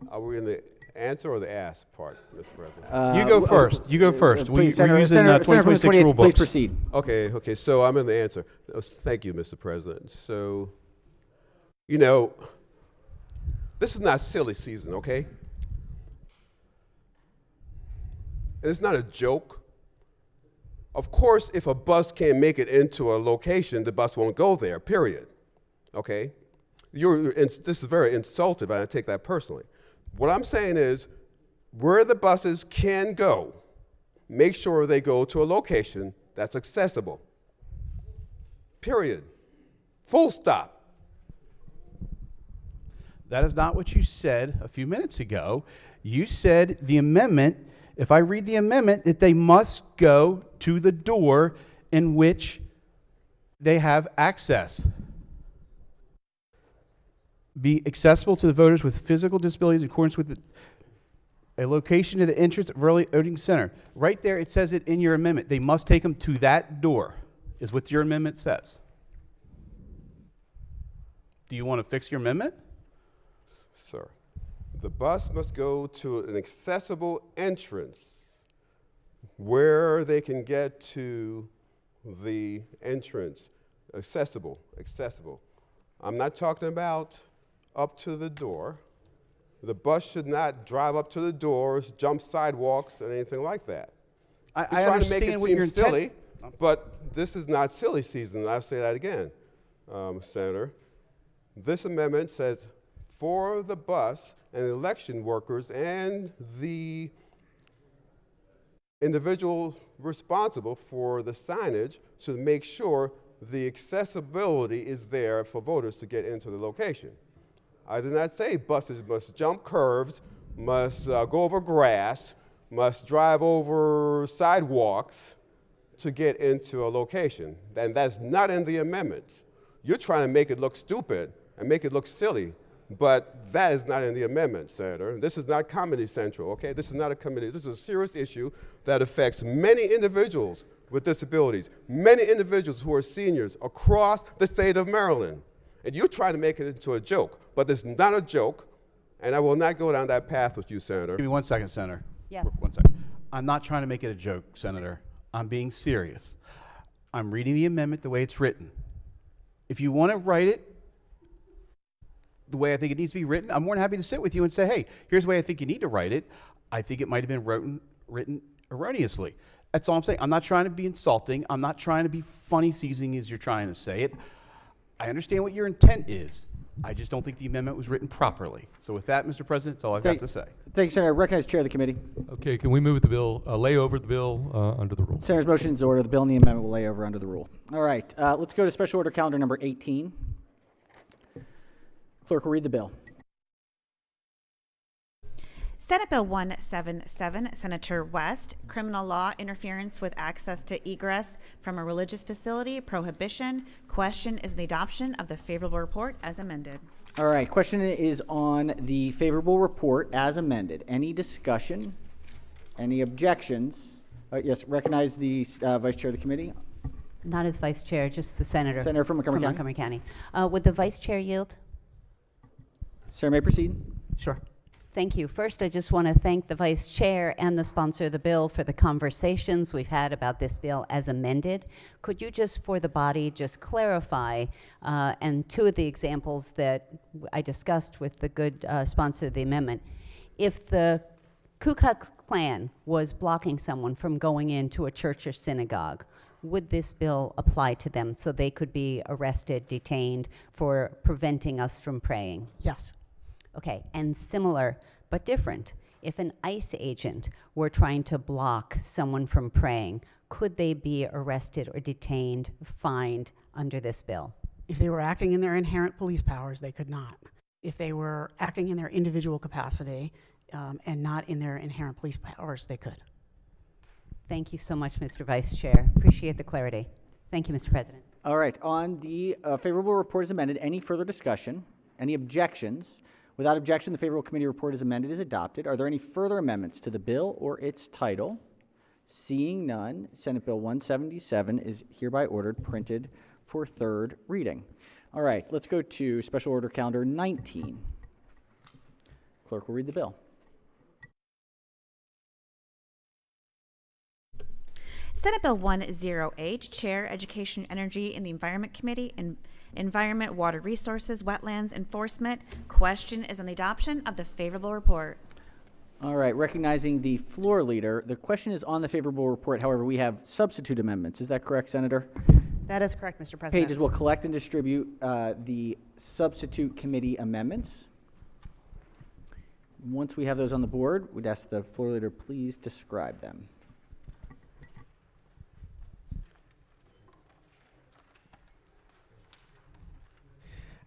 O: Are we in the answer or the ask part, Mr. President?
N: You go first. You go first.
A: Please,
N: We're using
A: Senator from the
N: 2026
A: 28th,
N: rule
A: please
N: books.
A: proceed.
O: Okay, so I'm in the answer. Thank you, Mr. President. So, you know, this is not silly season, okay? And it's not a joke. Of course, if a bus can't make it into a location, the bus won't go there, period. Okay? This is very insultive, and I take that personally. What I'm saying is, where the buses can go, make sure they go to a location that's accessible. Period. Full stop.
N: That is not what you said a few minutes ago. You said the amendment, if I read the amendment, that they must go to the door in which they have access. Be accessible to the voters with physical disabilities in accordance with a location to the entrance of early voting center. Right there, it says it in your amendment. They must take them to that door, is what your amendment says. Do you want to fix your amendment?
O: Sir, the bus must go to an accessible entrance where they can get to the entrance. Accessible. I'm not talking about up to the door. The bus should not drive up to the doors, jump sidewalks, or anything like that.
N: I
O: You're trying to make it
N: understand what
O: seem
N: your
O: silly, but this is not silly season. I'll say that again, Senator. This amendment says for the bus and election workers and the individuals responsible for the signage to make sure the accessibility is there for voters to get into the location. I did not say buses must jump curves, must go over grass, must drive over sidewalks to get into a location. And that's not in the amendment. You're trying to make it look stupid and make it look silly, but that is not in the amendment, Senator. This is not Comedy Central, okay? This is not a committee. This is a serious issue that affects many individuals with disabilities, many individuals who are seniors across the state of Maryland. And you're trying to make it into a joke, but it's not a joke, and I will not go down that path with you, Senator.
N: Give me 1 second, Senator.
P: Yes.
N: 1 second. I'm not trying to make it a joke, Senator. I'm being serious. I'm reading the amendment the way it's written. If you want to write it the way I think it needs to be written, I'm more than happy to sit with you and say, hey, here's the way I think you need to write it. I think it might have been written erroneously. That's all I'm saying. I'm not trying to be insulting. I'm not trying to be funny seasoning as you're trying to say it. I understand what your intent is. I just don't think the amendment was written properly. So with that, Mr. President, that's all I've got to say.
A: Thank you, Senator. I recognize the Chair of the committee.
G: Okay, can we move the bill, lay over the bill under the rule?
A: Senator's motion is ordered. The bill and the amendment will lay over under the rule. All right, let's go to Special Order Calendar number 18. Clerk will read the bill.
B: Senate Bill 177, Senator West, Criminal Law Interference with Access to Egress from a Religious Facility, Prohibition. Question is the adoption of the favorable report as amended.
A: All right, question is on the favorable report as amended. Any discussion? Any objections? Yes, recognize the Vice Chair of the committee.
P: Not as Vice Chair, just the Senator.
A: Senator from Montgomery County.
P: Montgomery County. Would the Vice Chair yield?
A: Sir, may proceed.
M: Sure.
P: Thank you. First, I just want to thank the Vice Chair and the sponsor of the bill for the conversations we've had about this bill as amended. Could you just, for the body, just clarify, and two of the examples that I discussed with the good sponsor of the amendment, if the Ku Klux Klan was blocking someone from going into a church or synagogue, would this bill apply to them so they could be arrested, detained for preventing us from praying?
M: Yes.
P: Okay, and similar but different. If an ICE agent were trying to block someone from praying, could they be arrested or detained, fined under this bill?
M: If they were acting in their inherent police powers, they could not. If they were acting in their individual capacity and not in their inherent police powers, they could.
P: Thank you so much, Mr. Vice Chair. Appreciate the clarity. Thank you, Mr. President.
A: All right, on the favorable report is amended. Any further discussion? Any objections? Without objection, the favorable committee report is amended, is adopted. Are there any further amendments to the bill or its title? Seeing none, Senate Bill 177 is hereby ordered printed for third reading. All right, let's go to Special Order Calendar 19. Clerk will read the bill.
B: Senate Bill 108, Chair, Education, Energy, and the Environment Committee, and Environment, Water Resources, Wetlands, Enforcement. Question is on the adoption of the favorable report.
A: All right, recognizing the floor leader, the question is on the favorable report. However, we have substitute amendments. Is that correct, Senator?
Q: That is correct, Mr. President.
A: Pages will collect and distribute the substitute committee amendments. Once we have those on the board, we'd ask the floor leader please describe them.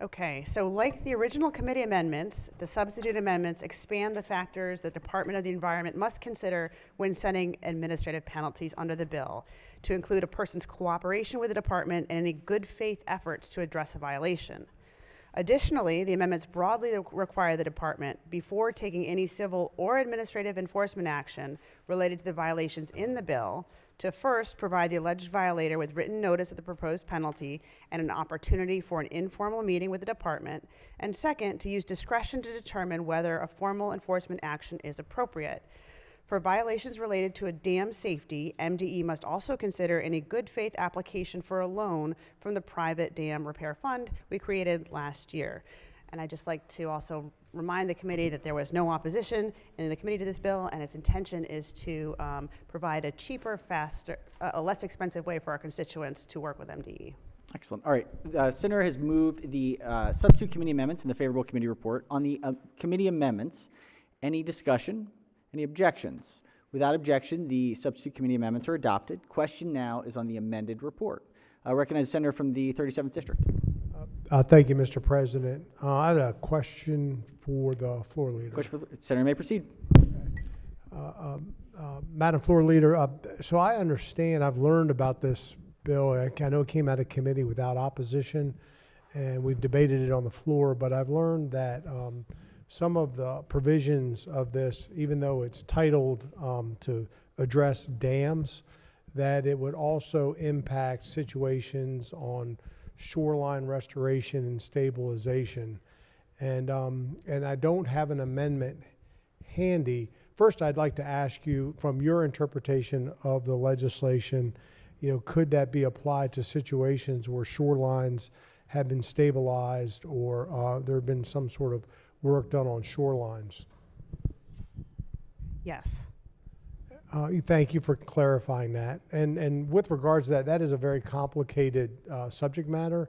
Q: Okay, so like the original committee amendments, the substitute amendments expand the factors the Department of the Environment must consider when setting administrative penalties under the bill, to include a person's cooperation with the department and any good faith efforts to address a violation. Additionally, the amendments broadly require the department, before taking any civil or administrative enforcement action related to the violations in the bill, to first provide the alleged violator with written notice of the proposed penalty and an opportunity for an informal meeting with the department, and second, to use discretion to determine whether a formal enforcement action is appropriate. For violations related to a dam safety, MDE must also consider any good faith application for a loan from the private dam repair fund we created last year. And I'd just like to also remind the committee that there was no opposition in the committee to this bill, and its intention is to provide a cheaper, faster, a less expensive way for our constituents to work with MDE.
A: Excellent. All right. Senator has moved the substitute committee amendments in the favorable committee report. On the committee amendments, any discussion? Any objections? Without objection, the substitute committee amendments are adopted. Question now is on the amended report. I recognize the senator from the 37th District.
R: Thank you, Mr. President. I have a question for the floor leader.
A: Question for the senator may proceed.
R: Madam Floor Leader, so I understand, I've learned about this bill. I know it came out of committee without opposition, and we've debated it on the floor, but I've learned that some of the provisions of this, even though it's titled to address dams, that it would also impact situations on shoreline restoration and stabilization. And I don't have an amendment handy. First, I'd like to ask you, from your interpretation of the legislation, could that be applied to situations where shorelines have been stabilized or there have been some sort of work done on shorelines?
Q: Yes.
R: Thank you for clarifying that. And with regards to that, that is a very complicated subject matter.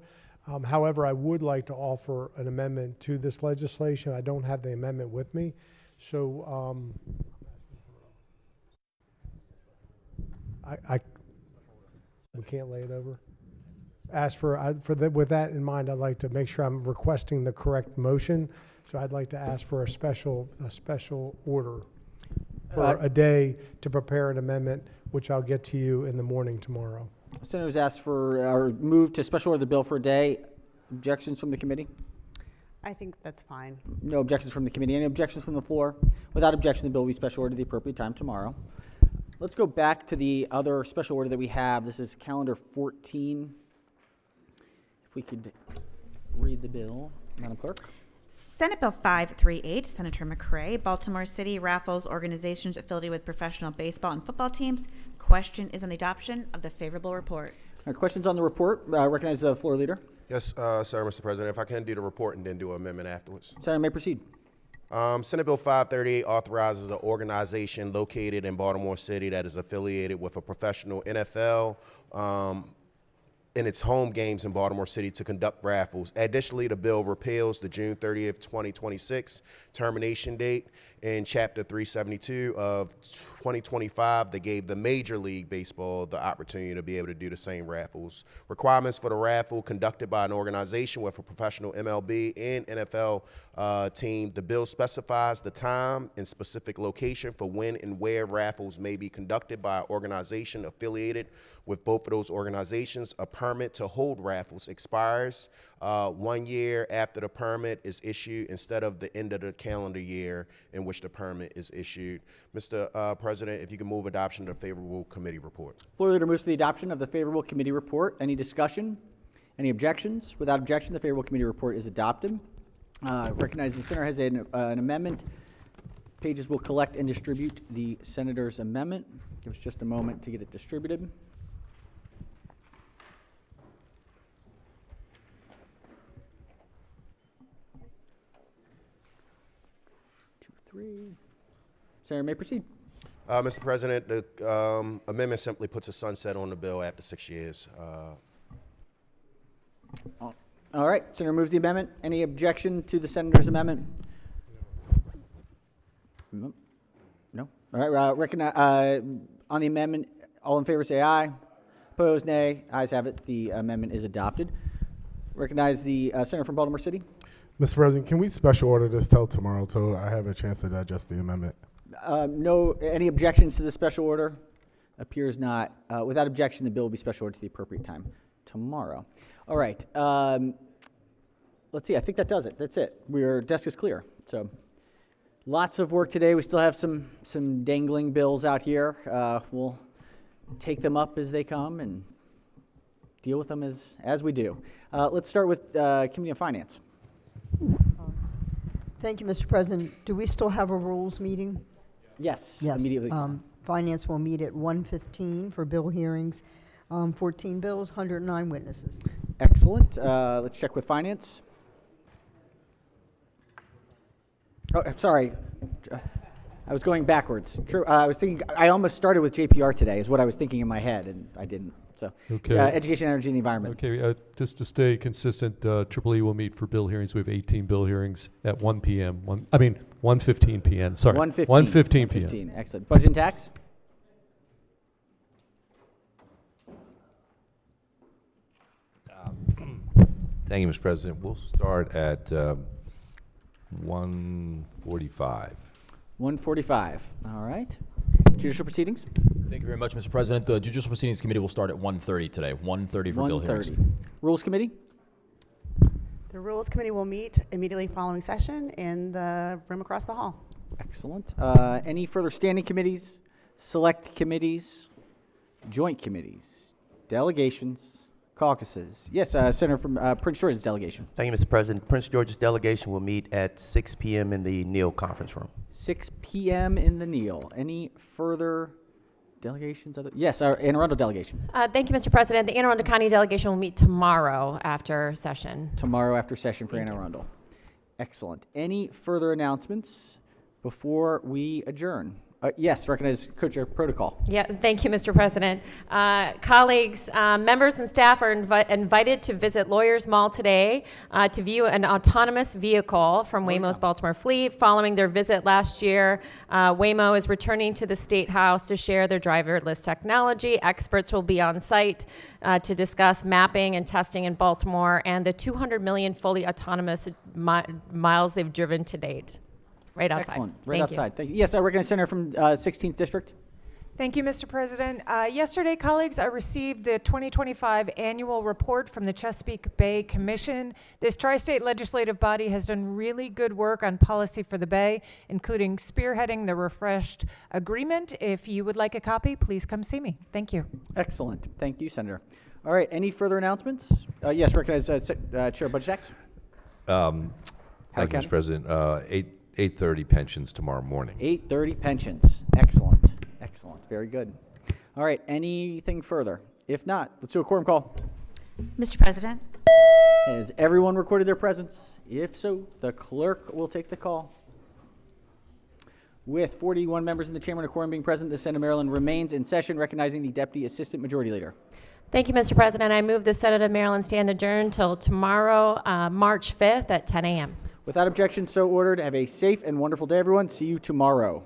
R: However, I would like to offer an amendment to this legislation. I don't have the amendment with me. So we can't lay it over. With that in mind, I'd like to make sure I'm requesting the correct motion. So I'd like to ask for a special order for a day to prepare an amendment, which I'll get to you in the morning tomorrow.
A: Senator's asked for or move to special order the bill for a day. Objections from the committee?
Q: I think that's fine.
A: No objections from the committee. Any objections from the floor? Without objection, the bill will be special ordered at the appropriate time tomorrow. Let's go back to the other special order that we have. This is calendar 14. If we could read the bill, Madam Clerk.
B: Senate Bill 538, Senator McCray, Baltimore City Raffles organizations affiliated with professional baseball and football teams. Question is on the adoption of the favorable report.
A: Questions on the report? Recognize the floor leader.
L: Yes, sir, Mr. President. If I can do the report and then do an amendment afterwards.
A: Senator may proceed.
L: Senate Bill 538 authorizes an organization located in Baltimore City that is affiliated with a professional NFL in its home games in Baltimore City to conduct raffles. Additionally, the bill repeals the June 30th, 2026 termination date in Chapter 372 of 2025 that gave the Major League Baseball the opportunity to be able to do the same raffles. Requirements for the raffle conducted by an organization with a professional MLB and NFL team. The bill specifies the time and specific location for when and where raffles may be conducted by an organization affiliated with both of those organizations. A permit to hold raffles expires 1 year after the permit is issued instead of the end of the calendar year in which the permit is issued. Mr. President, if you can move adoption of the favorable committee report.
A: Floor leader moves to the adoption of the favorable committee report. Any discussion? Any objections? Without objection, the favorable committee report is adopted. Recognize the senator has an amendment Pages will collect and distribute the senator's amendment. Give us just a moment to get it distributed. 3. Senator may proceed.
L: Mr. President, the amendment simply puts a sunset on the bill after 6 years.
A: All right, Senator moves the amendment. Any objection to the senator's amendment? No. All right, on the amendment, all in favor say aye. Opposed, nay. Ayes have it. The amendment is adopted. Recognize the senator from Baltimore City.
S: Mr. President, can we special order this till tomorrow so I have a chance to digest the amendment?
A: No. Any objections to the special order? Appears not. Without objection, the bill will be special ordered to the appropriate time tomorrow. All right. Let's see. I think that does it. That's it. Our desk is clear. So lots of work today. We still have some dangling bills out here. We'll take them up as they come and deal with them as we do. Let's start with Committee on Finance.
T: Thank you, Mr. President. Do we still have a rules meeting?
A: Yes.
T: Yes.
A: Immediately.
T: Finance will meet at 1:15 for bill hearings. 14 bills, 109 witnesses.
A: Excellent. Let's check with Finance. Oh, I'm sorry. I was going backwards. True. I was thinking. I almost started with JPR today, is what I was thinking in my head, and I didn't. So,
G: okay.
A: Education, Energy, and the Environment.
G: Okay. Just to stay consistent, EEE will meet for bill hearings. We have 18 bill hearings at 1 p.m. 1:15 p.m. Sorry. 1:15 p.m.
A: Excellent. Budget and Tax.
U: Thank you, Mr. President. We'll start at 1:45.
A: 1:45. All right. Judicial Proceedings.
E: Thank you very much, Mr. President. The Judicial Proceedings Committee will start at 1:30 today. 1:30 for bill hearings.
A: Rules Committee.
Q: The Rules Committee will meet immediately following session in the room across the hall.
A: Excellent. Any further standing committees, select committees, joint committees, delegations, caucuses? Yes, Senator from Prince George's delegation.
V: Thank you, Mr. President. Prince George's delegation will meet at 6 p.m. in the Neal conference room.
A: 6 p.m. in the Neal. Any further delegations? Yes, our Anne Arundel delegation.
W: Thank you, Mr. President. The Anne Arundel County delegation will meet tomorrow after session.
A: Tomorrow after session for Anne Arundel. Excellent. Any further announcements before we adjourn? Yes, recognize Co-Chair Protocol.
W: Yeah, thank you, Mr. President. Colleagues, members and staff are invited to visit Lawyers Mall today to view an autonomous vehicle from Waymo's Baltimore fleet. Following their visit last year, Waymo is returning to the State House to share their driverless technology. Experts will be on site to discuss mapping and testing in Baltimore and the 200 million fully autonomous miles they've driven to date. Right outside.
A: Excellent. Right outside. Thank you. Yes, I recognize Senator from 16th District.
H: Thank you, Mr. President. Yesterday, colleagues, I received the 2025 annual report from the Chesapeake Bay Commission. This tri-state legislative body has done really good work on policy for the Bay, including spearheading the refreshed agreement. If you would like a copy, please come see me. Thank you.
A: Excellent. Thank you, Senator. All right. Any further announcements? Yes, recognize Chair Budget Tax.
U: Thank you, Mr. President. 8:30 pensions tomorrow morning.
A: 8:30 pensions. Excellent. Excellent. Very good. All right. Anything further? If not, let's do a quorum call.
B: Mr. President.
A: Has everyone recorded their presence? If so, the clerk will take the call. With 41 members in the chamber and a quorum being present, the Senate of Maryland remains in session, recognizing the Deputy Assistant Majority Leader.
W: Thank you, Mr. President. I move the Senate of Maryland stand adjourned till tomorrow, March 5th at 10 a.m.
A: Without objection, so ordered. Have a safe and wonderful day, everyone. See you tomorrow.